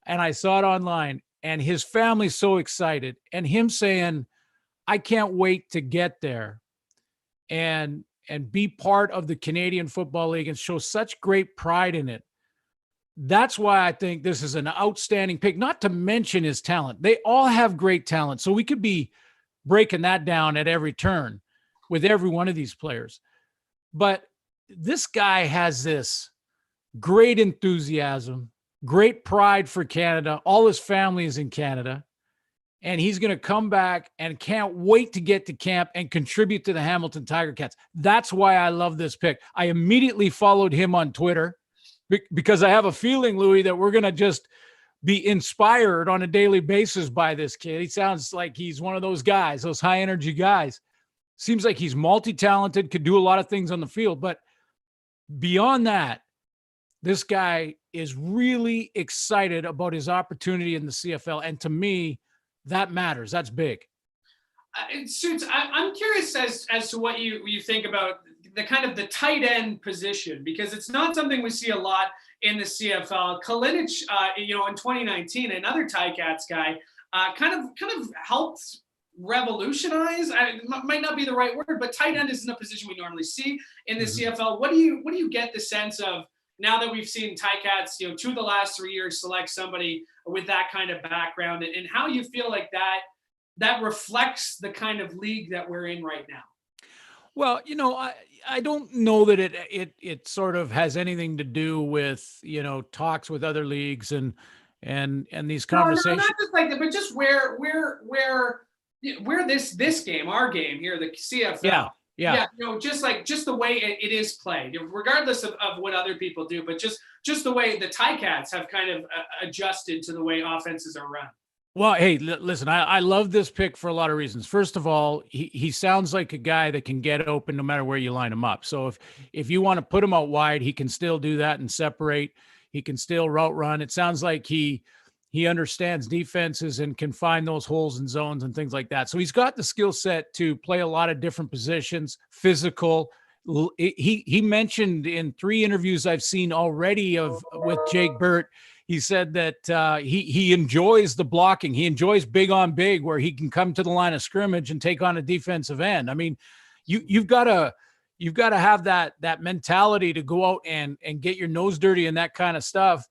and I saw it online, and his family's so excited, and him saying, I can't wait to get there and be part of the Canadian Football League and show such great pride in it. That's why I think this is an outstanding pick, not to mention his talent. They all have great talent. So we could be breaking that down at every turn with every one of these players. But this guy has this great enthusiasm, great pride for Canada. All his family is in Canada. And he's going to come back and can't wait to get to camp and contribute to the Hamilton Tiger Cats. That's why I love this pick. I immediately followed him on Twitter because I have a feeling, Louis, that we're going to just be inspired on a daily basis by this kid. He sounds like he's one of those guys, those high energy guys. Seems like he's multi-talented, could do a lot of things on the field. But beyond that, this guy is really excited about his opportunity in the CFL. And to me, that matters. That's big. Suits, I'm curious as to what you think about the kind of the tight end position, because it's not something we see a lot in the CFL. Kalinic, in 2019, another Ticats guy, kind of helped revolutionize. Might not be the right word, but tight end isn't a position we normally see in the CFL. What do you get the sense of now that we've seen Ticats, 2 of the last 3 years select somebody with that kind of background, and how you feel like that reflects the kind of league that we're in right now? Well, I don't know that it sort of has anything to do with, talks with other leagues and these conversations. No, not just like that, but just where this game, our game here, the CFL. Yeah. Just the way it is played, regardless of what other people do, but just the way the Ticats have kind of adjusted to the way offenses are run. Well, hey, listen, I love this pick for a lot of reasons. First of all, he sounds like a guy that can get open no matter where you line him up. So if you want to put him out wide, he can still do that and separate. He can still route run. It sounds like he understands defenses and can find those holes and zones and things like that. So he's got the skill set to play a lot of different positions, physical. He mentioned in 3 interviews I've seen already with Jake Burt, he said that he enjoys the blocking. He enjoys big on big, where he can come to the line of scrimmage and take on a defensive end. I mean, you've got to have that mentality to go out and get your nose dirty and that kind of stuff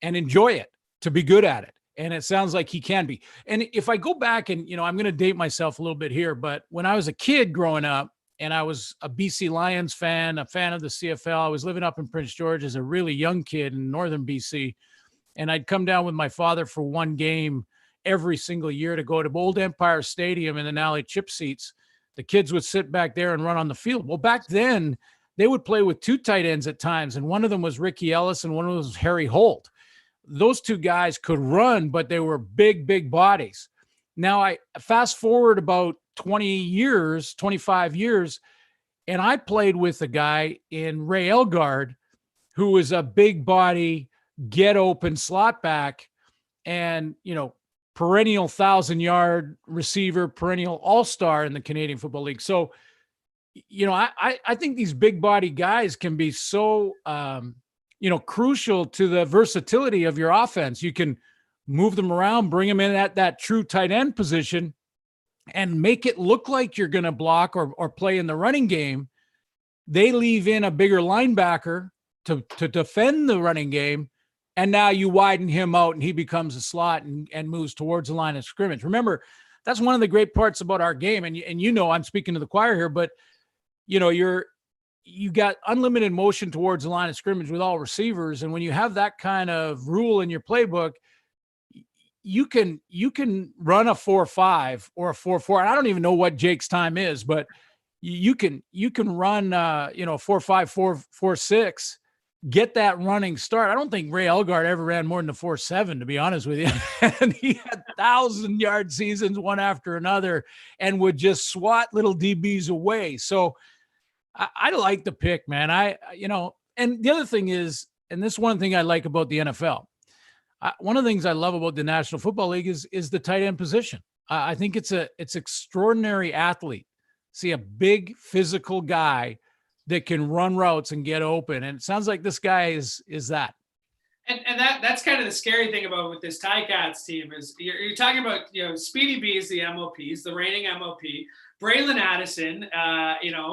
and enjoy it, to be good at it. And it sounds like he can be. And if I go back and, I'm going to date myself a little bit here, but when I was a kid growing up and I was a BC Lions fan, a fan of the CFL, I was living up in Prince George as a really young kid in northern BC. And I'd come down with my father for one game every single year to go to Old Empire Stadium in the Nally chip seats. The kids would sit back there and run on the field. Well, back then they would play with 2 tight ends at times. And one of them was Ricky Ellis and one of them was Harry Holt. Those 2 guys could run, but they were big bodies. Now I fast forward about 25 years, and I played with a guy in Ray Elgard who was a big body, get open slot back, and, perennial 1,000-yard receiver, perennial all-star in the Canadian Football League. So, I think these big body guys can be so, crucial to the versatility of your offense. You can move them around, bring them in at that true tight end position and make it look like you're going to block or play in the running game. They leave in a bigger linebacker to defend the running game. And now you widen him out and he becomes a slot and moves towards the line of scrimmage. Remember, that's one of the great parts about our game. And I'm speaking to the choir here, but you got unlimited motion towards the line of scrimmage with all receivers. And when you have that kind of rule in your playbook, you can run a 4-5 or a 4-4. And I don't even know what Jake's time is, but you can run 4-5, 4-6, get that running start. I don't think Ray Elgard ever ran more than a 4-7, to be honest with you. And he had 1,000-yard seasons one after another and would just swat little DBs away. So I like the pick, man. And the other thing is, and this is one thing I like about the NFL. One of the things I love about the National Football League is the tight end position. I think it's extraordinary athlete. See a big physical guy that can run routes and get open. And it sounds like this guy is that. And that's kind of the scary thing about with this Ticats team is you're talking about, Speedy B is the MOP, he's the reigning MOP. Braylon Addison,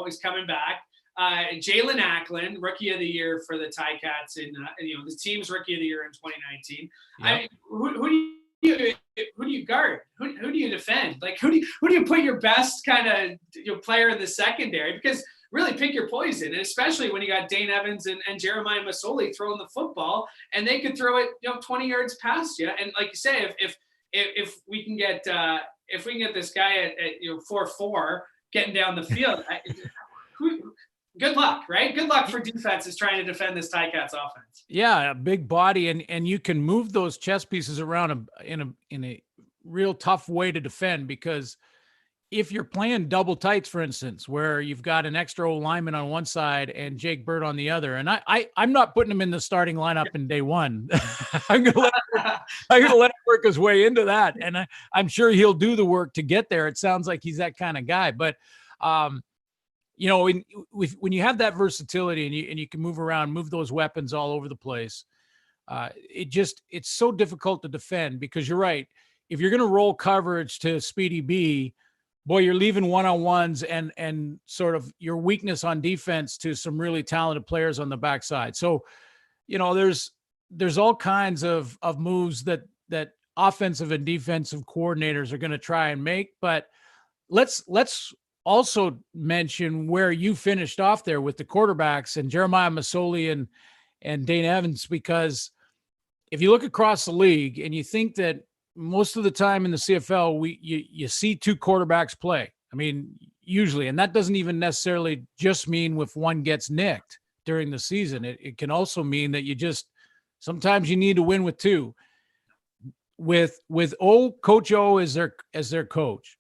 is coming back. Jalen Acklin, Rookie of the Year for the Ticats, the team's Rookie of the Year in 2019. Yep. Who do you guard? Who do you defend? Like who do you put your best kind of player in the secondary? Because really pick your poison, and especially when you got Dane Evans and Jeremiah Masoli throwing the football, and they could throw it 20 yards past you. And like you say, if we can get this guy at 4-4 getting down the field, good luck, right? Good luck for defenses trying to defend this Ticats offense. Yeah, a big body, and you can move those chess pieces around in a real tough way to defend, because if you're playing double tights, for instance, where you've got an extra old lineman on one side and Jake Bird on the other, and I'm not putting him in the starting lineup in day one. I'm gonna let him work his way into that, and I'm sure he'll do the work to get there. It sounds like he's that kind of guy, but when you have that versatility and you can move around, move those weapons all over the place, it's so difficult to defend, because you're right. If you're going to roll coverage to Speedy B, boy, you're leaving one-on-ones and sort of your weakness on defense to some really talented players on the backside. So, there's all kinds of moves that offensive and defensive coordinators are going to try and make. But let's also mention where you finished off there with the quarterbacks and Jeremiah Masoli and Dane Evans, because if you look across the league and you think that most of the time in the CFL, you see two quarterbacks play. I mean, usually, and that doesn't even necessarily just mean if one gets nicked during the season. It can also mean that sometimes you need to win with two. With Coach O as their coach,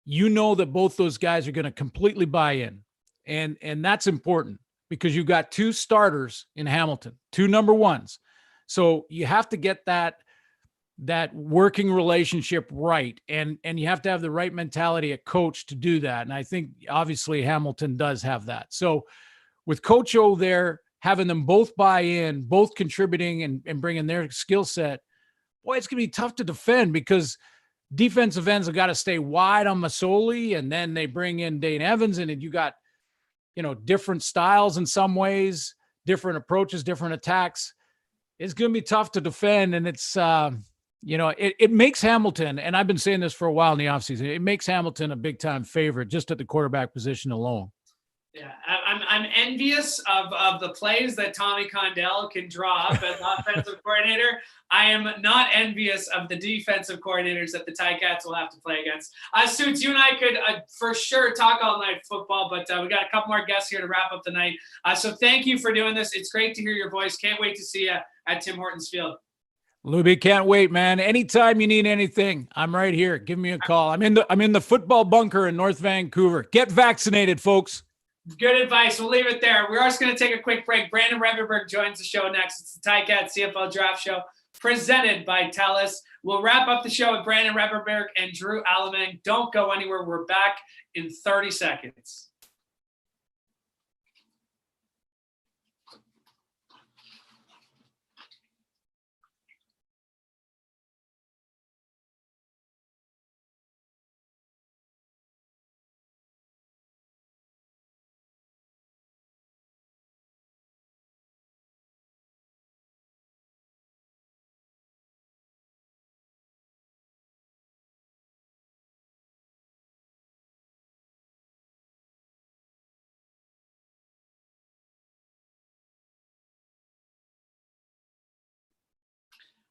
that both those guys are going to completely buy in, and that's important, because you've got two starters in Hamilton, two number ones, so you have to get that working relationship right. And you have to have the right mentality at coach to do that. And I think obviously Hamilton does have that. So with Coach O there, having them both buy in, both contributing and bringing their skill set, boy, it's going to be tough to defend, because defensive ends have got to stay wide on Masoli, and then they bring in Dane Evans, and you got, different styles in some ways, different approaches, different attacks. It's going to be tough to defend. And it's, it makes Hamilton, and I've been saying this for a while in the offseason, it makes Hamilton a big-time favorite just at the quarterback position alone. Yeah, I'm envious of the plays that Tommy Condell can draw up as offensive coordinator. I am not envious of the defensive coordinators that the Ticats will have to play against. Suits, you and I could for sure talk all night football, but we got a couple more guests here to wrap up the night. So thank you for doing this. It's great to hear your voice. Can't wait to see you at Tim Hortons Field. Luby, can't wait, man. Anytime you need anything, I'm right here. Give me a call. I'm in the football bunker in North Vancouver. Get vaccinated, folks. Good advice. We'll leave it there. We're also going to take a quick break. Brandon Revenberg joins the show next. It's the Ticats CFL Draft Show presented by TELUS. We'll wrap up the show with Brandon Revenberg and Drew Alamang. Don't go anywhere. We're back in 30 seconds.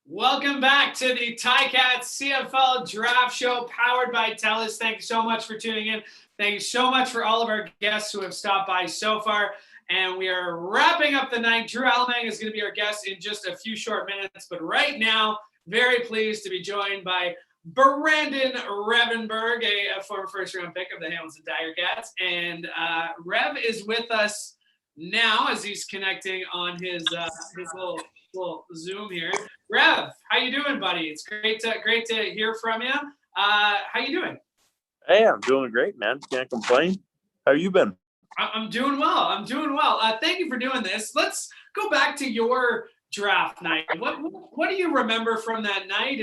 Welcome back to the Ticats CFL Draft Show powered by TELUS. Thank you so much for tuning in. Thank you so much for all of our guests who have stopped by so far. And we are wrapping up the night. Drew Alamang is going to be our guest in just a few short minutes. But right now, very pleased to be joined by Brandon Revenberg, a former first-round pick of the Hamilton Ticats. And Rev is with us now as he's connecting on his little Zoom here. Rev, how you doing, buddy? It's great to hear from you. How you doing? Hey, I'm doing great, man. Can't complain. How you been? I'm doing well. I'm doing well. Thank you for doing this. Let's go back to your draft night. What do you remember from that night?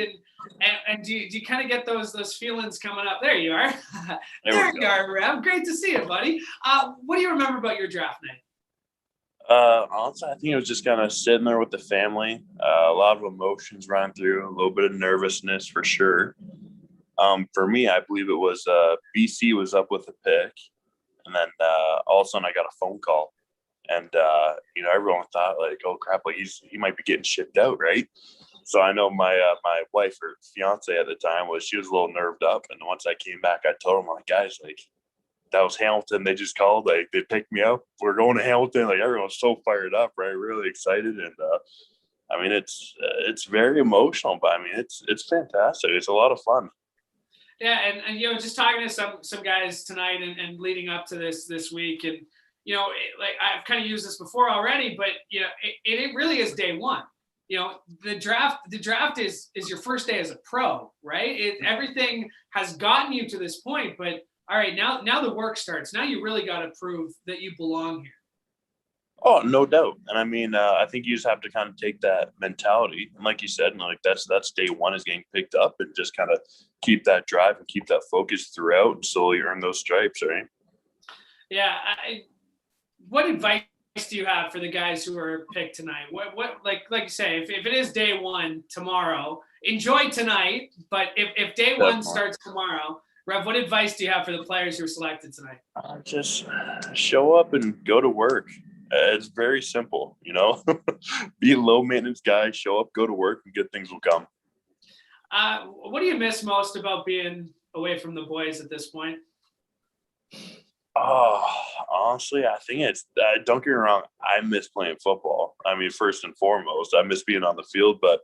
And do you kind of get those feelings coming up? There you are. There you are, Rev. Great to see you, buddy. What do you remember about your draft night? Honestly, I think it was just kind of sitting there with the family. A lot of emotions running through, a little bit of nervousness for sure. For me, I believe it was BC was up with the pick, and then all of a sudden I got a phone call, and everyone thought like, oh crap, like he might be getting shipped out, right? So I know my wife or fiance at the time she was a little nerved up, and once I came back, I told them like, guys, like that was Hamilton. They just called, like they picked me up. We're going to Hamilton. Like everyone's so fired up, right? Really excited, and I mean it's very emotional, but I mean it's fantastic. It's a lot of fun. Yeah, and just talking to some guys tonight and leading up to this week, and like I've kind of used this before already, but it really is day one. The draft is your first day as a pro, right? Everything has gotten you to this point, but all right, now the work starts. Now you really got to prove that you belong here. Oh, no doubt. And I mean, I think you just have to kind of take that mentality. And like you said, like that's day one is getting picked up, and just kind of keep that drive and keep that focus throughout and slowly earn those stripes, right? Yeah. What advice do you have for the guys who are picked tonight? What like you say, if it is day one tomorrow, enjoy tonight. But if day one starts tomorrow, Rev, what advice do you have for the players who are selected tonight? Just show up and go to work. It's very simple, be a low maintenance guy, show up, go to work, and good things will come. What do you miss most about being away from the boys at this point? Oh, honestly, I think it's, don't get me wrong, I miss playing football. I mean, first and foremost, I miss being on the field, but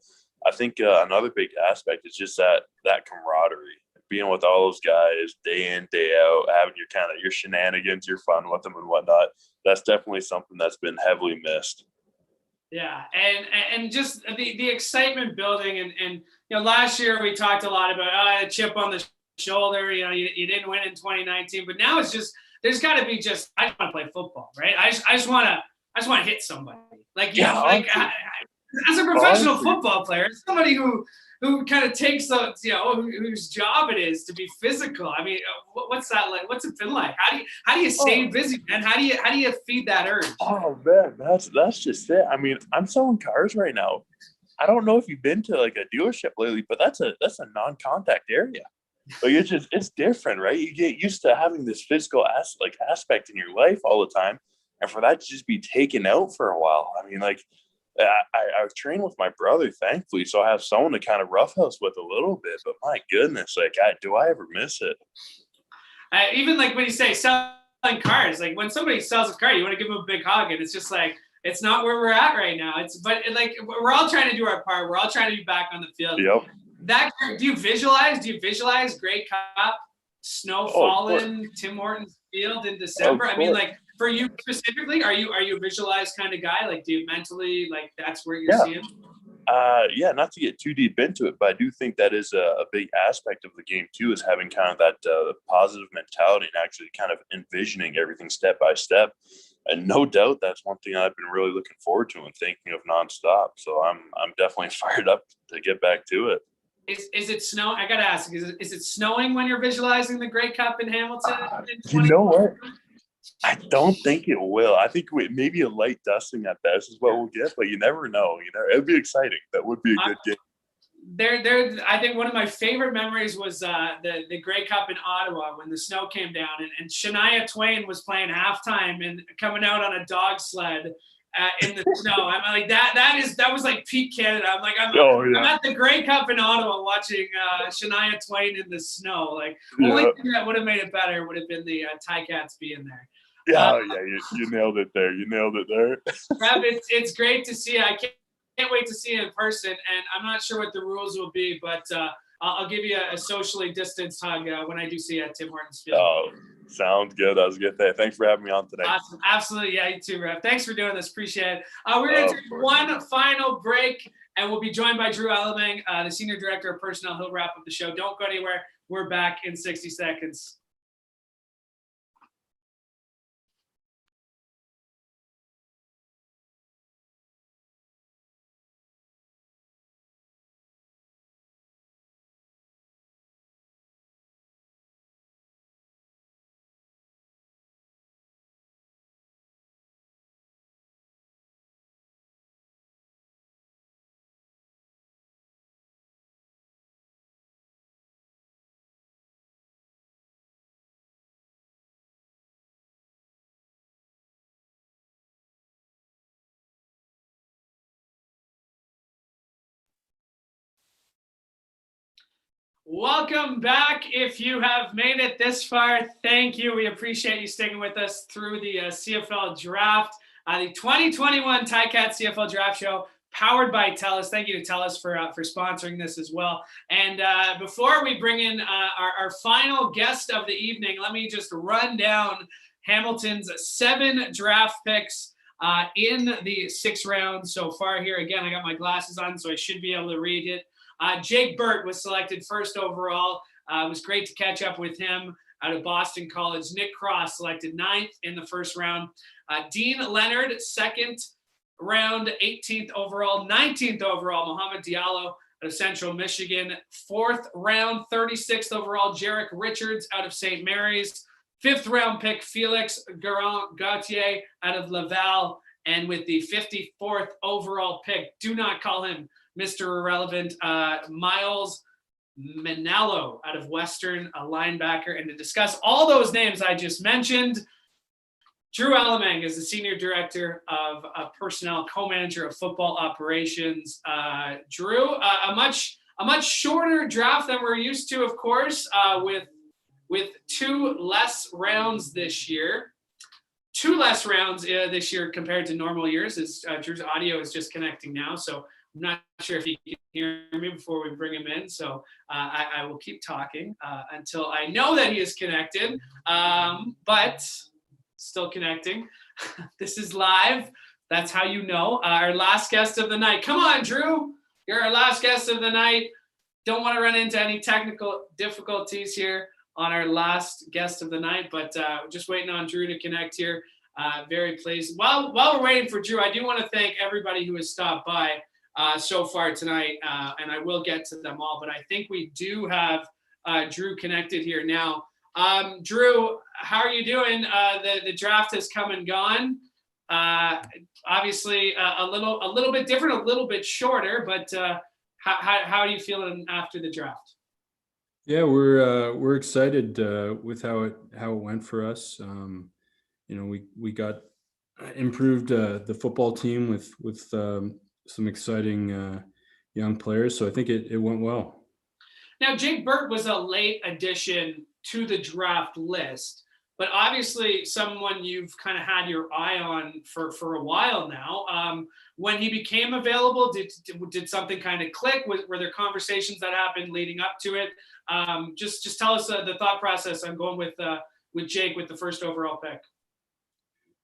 I think another big aspect is just that camaraderie. Being with all those guys day in, day out, having your shenanigans, your fun with them and whatnot. That's definitely something that's been heavily missed. Yeah, and just the excitement building, and last year we talked a lot about a chip on the shoulder. You didn't win in 2019, but now it's just there's got to be just I just want to play football, right? I just want to hit somebody as a professional football player, somebody who kind of takes the whose job it is to be physical. I mean, what's that like? What's it been like? How do you stay busy, man? How do you feed that urge? Oh man, that's just it. I mean, I'm selling cars right now. I don't know if you've been to like a dealership lately, but that's a non-contact area. Like it's different, right? You get used to having this physical aspect in your life all the time, and for that to just be taken out for a while. I mean, like. I train with my brother, thankfully, so I have someone to kind of roughhouse with a little bit. But my goodness, do I ever miss it? Even like when you say selling cars, like when somebody sells a car, you want to give them a big hug, and it's just like it's not where we're at right now. But we're all trying to do our part. We're all trying to be back on the field. Yep. Do you visualize Grey Cup, snow falling, Tim Hortons Field in December? I mean, like. For you specifically, are you a visualized kind of guy? Like, do you mentally that's where you're seeing? Yeah, not to get too deep into it, but I do think that is a big aspect of the game too, is having kind of that positive mentality and actually kind of envisioning everything step by step. And no doubt that's one thing I've been really looking forward to and thinking of nonstop. So I'm definitely fired up to get back to it. Is it snow? I gotta ask, is it snowing when you're visualizing the Grey Cup in Hamilton? You know what? I don't think it will. I think maybe a light dusting at best is what we'll get, but you never know. It'd be exciting. That would be a good game. I think one of my favorite memories was the Grey Cup in Ottawa when the snow came down and Shania Twain was playing halftime and coming out on a dog sled in the snow. I'm like that was like peak Canada. I'm like I'm at the Grey Cup in Ottawa watching Shania Twain in the snow. Like only thing that would have made it better would have been the Ticats being there. Yeah, you nailed it there. Rev, it's great to see you. I can't wait to see you in person, and I'm not sure what the rules will be, but I'll give you a socially distanced hug when I do see you at Tim Hortons Field. Oh, sounds good. That was a good day. Thanks for having me on today. Awesome. Absolutely. Yeah, you too, Rev. Thanks for doing this. Appreciate it. We're going to take one final break, and we'll be joined by Drew Ellemang, the Senior Director of Personnel. He'll wrap up the show. Don't go anywhere. We're back in 60 seconds. Welcome back. If you have made it this far, thank you. We appreciate you sticking with us through the CFL draft, the 2021 Ticats CFL draft show powered by TELUS. Thank you to TELUS for sponsoring this as well. And before we bring in our final guest of the evening, let me just run down Hamilton's 7 draft picks in the 6 rounds so far here. Again, I got my glasses on, so I should be able to read it. Jake Burke was selected 1st overall. It was great to catch up with him out of Boston College. Nick Cross selected 9th in the 1st round. Dean Leonard, 2nd round, 18th overall. 19th overall, Mohamed Diallo out of Central Michigan. 4th round, 36th overall, Jarek Richards out of St. Mary's. 5th round pick, Felix Gauthier out of Laval. And with the 54th overall pick, do not call him Mr. Irrelevant, Miles Manalo out of Western, a linebacker. And to discuss all those names I just mentioned, Drew Alamang is the Senior Director of Personnel, Co-Manager of Football Operations. Drew, a much shorter draft than we're used to, of course, with 2 less rounds this year. 2 less rounds this year compared to normal years, as Drew's audio is just connecting now. So I'm not sure if he can hear me before we bring him in. So I will keep talking until I know that he is connected, but still connecting. This is live. That's how you know. Our last guest of the night. Come on, Drew. You're our last guest of the night. Don't want to run into any technical difficulties here on our last guest of the night, but just waiting on Drew to connect here. Very pleased. While we're waiting for Drew, I do want to thank everybody who has stopped by so far tonight, and I will get to them all, but I think we do have Drew connected here now. Drew, how are you doing? The draft has come and gone. Obviously, a little bit different, a little bit shorter, but how are you feeling after the draft? Yeah, we're excited with how it went for us. We got improved the football team with some exciting young players, so I think it went well. Now, Jake Burke was a late addition to the draft list, but obviously someone you've kind of had your eye on for a while now. When he became available, did something kind of click? Were there conversations that happened leading up to it? Just tell us the thought process on going with Jake with the 1st overall pick.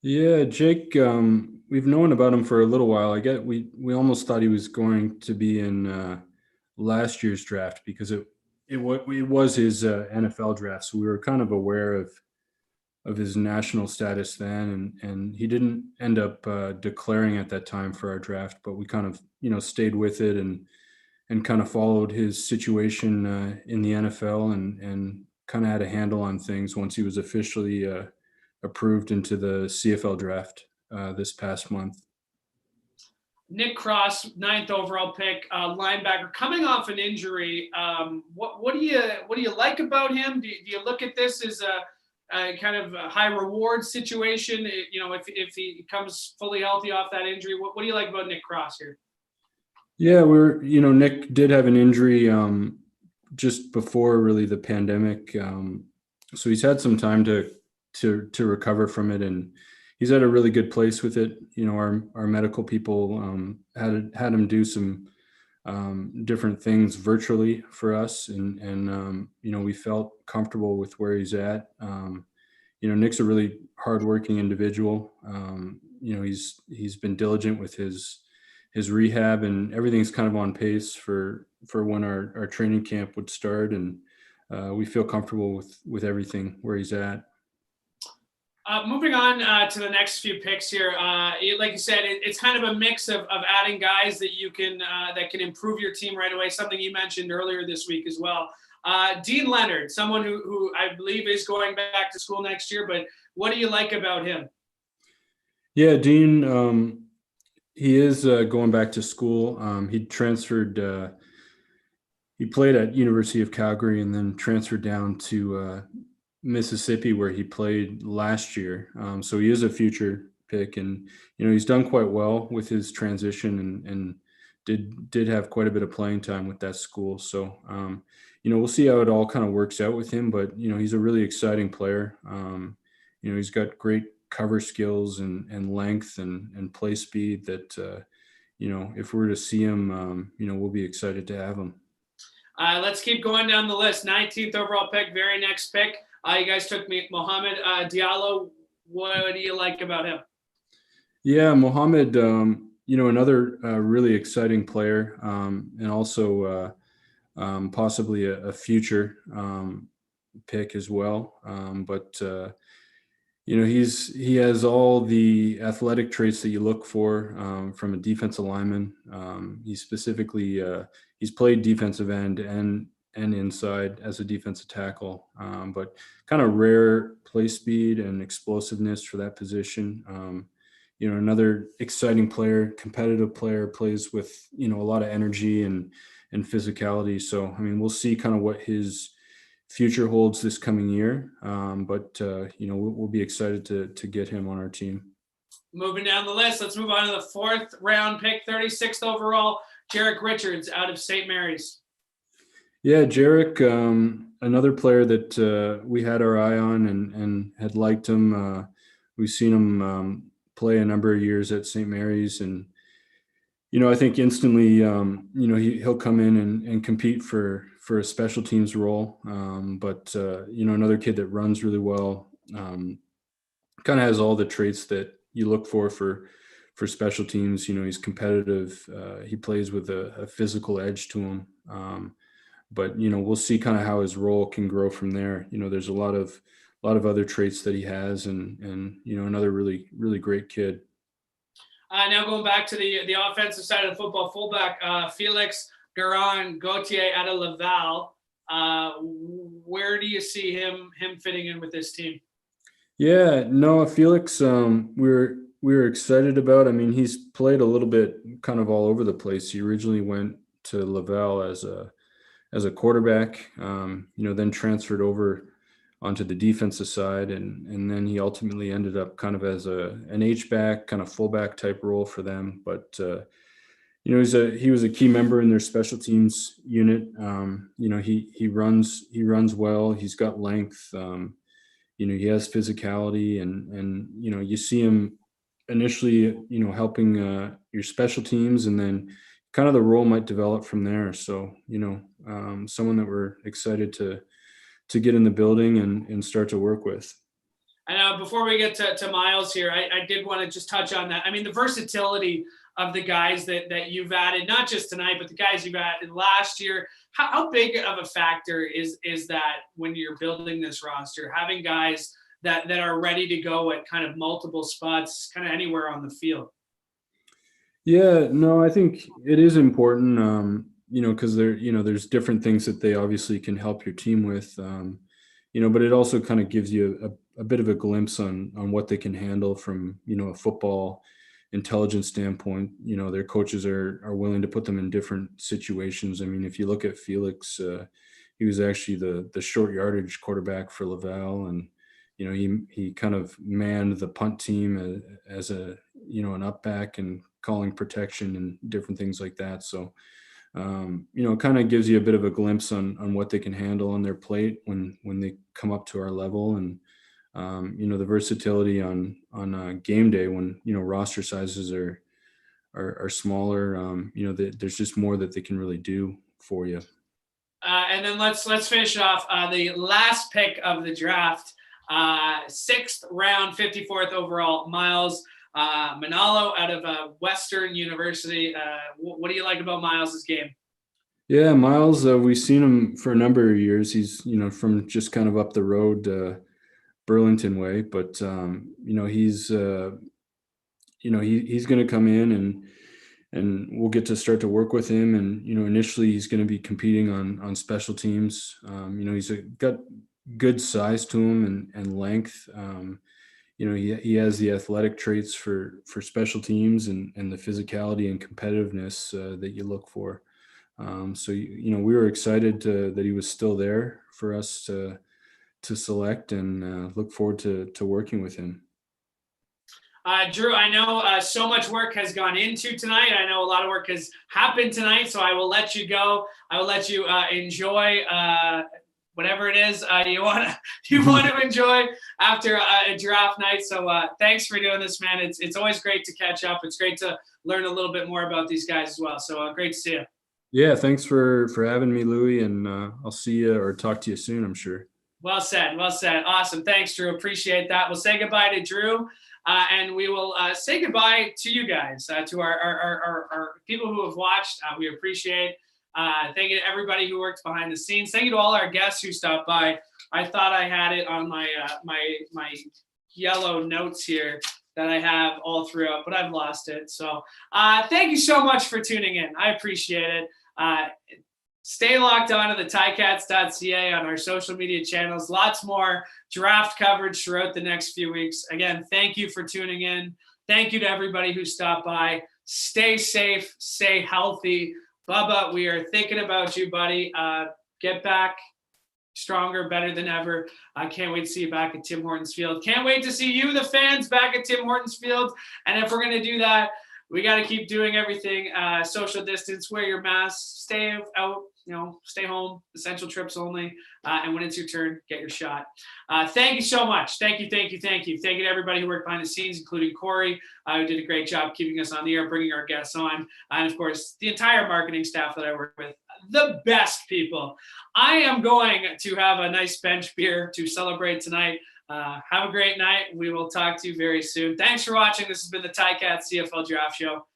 Yeah, Jake, we've known about him for a little while. We almost thought he was going to be in last year's draft because it was his NFL draft, so we were kind of aware of his national status then, and he didn't end up declaring at that time for our draft, but we kind of stayed with it and kind of followed his situation in the NFL and kind of had a handle on things once he was officially approved into the CFL draft this past month. Nick Cross, 9th overall pick, linebacker, coming off an injury. What do you like about him? Do you look at this as a kind of a high reward situation? If he comes fully healthy off that injury, what do you like about Nick Cross here? Yeah, Nick did have an injury just before really the pandemic, so he's had some time to recover from it, and he's at a really good place with it. Our medical people had him do some different things virtually for us, and we felt comfortable with where he's at. Nick's a really hardworking individual. He's been diligent with his rehab, and everything's kind of on pace for when our training camp would start, and we feel comfortable with everything where he's at. Moving on to the next few picks here, like you said, it's kind of a mix of adding guys that you can that can improve your team right away. Something you mentioned earlier this week as well. Dean Leonard, someone who I believe is going back to school next year, but what do you like about him? Yeah, Dean, he is going back to school. He transferred. He played at University of Calgary and then transferred down to Mississippi, where he played last year. So he is a future pick, and he's done quite well with his transition and did have quite a bit of playing time with that school. So we'll see how it all kind of works out with him, but, he's a really exciting player. He's got great cover skills and length and play speed that, if we were to see him, we'll be excited to have him. Let's keep going down the list. 19th overall pick, very next pick. You guys took me Mohamed Diallo. What do you like about him? Yeah, Mohamed, another really exciting player, and also possibly a future pick as well. But he has all the athletic traits that you look for from a defensive lineman. He's played defensive end and inside as a defensive tackle, but kind of rare play speed and explosiveness for that position. Another exciting player, competitive player, plays with, a lot of energy and physicality. So, we'll see kind of what his future holds this coming year. But we'll be excited to get him on our team. Moving down the list, let's move on to the 4th round pick, 36th overall, Jarek Richards out of St. Mary's. Yeah, Jarek, another player that we had our eye on and had liked him. We've seen him play a number of years at St. Mary's, and I think instantly, he'll come in and compete for a special teams role. But another kid that runs really well, kind of has all the traits that you look for special teams. He's competitive. He plays with a physical edge to him. But we'll see kind of how his role can grow from there. There's a lot of other traits that he has, and another really, really great kid. Now going back to the offensive side of the football, fullback Felix Gauthier out of Laval. Where do you see him fitting in with this team? Yeah, no, Felix, we're excited about. He's played a little bit kind of all over the place. He originally went to Laval as a quarterback, then transferred over onto the defensive side, and then he ultimately ended up kind of as an H-back, kind of fullback type role for them. But he was a key member in their special teams unit. He runs well. He's got length. He has physicality, and you see him initially, helping your special teams, and then kind of the role might develop from there. So, someone that we're excited to get in the building and start to work with. And before we get to Miles here, I did want to just touch on that. The versatility of the guys that you've added, not just tonight, but the guys you've added last year. How big of a factor is that when you're building this roster, having guys that are ready to go at kind of multiple spots, kind of anywhere on the field? Yeah, no, I think it is important, because there's different things that they obviously can help your team with, but it also kind of gives you a bit of a glimpse on what they can handle from, a football intelligence standpoint. Their coaches are willing to put them in different situations. If you look at Felix, he was actually the short yardage quarterback for Laval, and he kind of manned the punt team as an up back and calling protection and different things like that. So it kind of gives you a bit of a glimpse on what they can handle on their plate when they come up to our level. And the versatility on game day when roster sizes are smaller. There's just more that they can really do for you. And then let's finish off the last pick of the draft, 6th round, 54th overall, Miles Manalo out of Western University. What do you like about Miles's game? Yeah, Miles, we've seen him for a number of years. He's from just kind of up the road, Burlington way, but he's he's going to come in and we'll get to start to work with him. And initially he's going to be competing on special teams. He's got good size to him and length. He has the athletic traits for special teams and the physicality and competitiveness that you look for. So we were excited that he was still there for us to select, and look forward to working with him. Drew, I know so much work has gone into tonight. I know a lot of work has happened tonight, so I will let you go. I will let you enjoy whatever it is you want to enjoy after a draft night. So thanks for doing this, man. It's always great to catch up. It's great to learn a little bit more about these guys as well. So great to see you. Yeah, thanks for having me, Louie, and I'll see you or talk to you soon, I'm sure. Well said. Well said. Awesome. Thanks, Drew. Appreciate that. We'll say goodbye to Drew, and we will say goodbye to you guys, to our people who have watched. We appreciate. Thank you to everybody who worked behind the scenes. Thank you to all our guests who stopped by. I thought I had it on my my yellow notes here that I have all throughout, but I've lost it. So thank you so much for tuning in. I appreciate it. Stay locked on to the Ticats.ca on our social media channels. Lots more draft coverage throughout the next few weeks. Again, thank you for tuning in. Thank you to everybody who stopped by. Stay safe, stay healthy. Bubba, we are thinking about you, buddy. Get back stronger, better than ever. I can't wait to see you back at Tim Hortons Field. Can't wait to see you, the fans, back at Tim Hortons Field. And if we're going to do that, we got to keep doing everything. Social distance, wear your mask, stay out, stay home, essential trips only. And when it's your turn, get your shot. Thank you so much. Thank you. Thank you to everybody who worked behind the scenes, including Corey, who did a great job keeping us on the air, bringing our guests on. And of course, the entire marketing staff that I work with, the best people. I am going to have a nice bench beer to celebrate tonight. Have a great night. We will talk to you very soon. Thanks for watching. This has been the Ticats CFL Draft Show.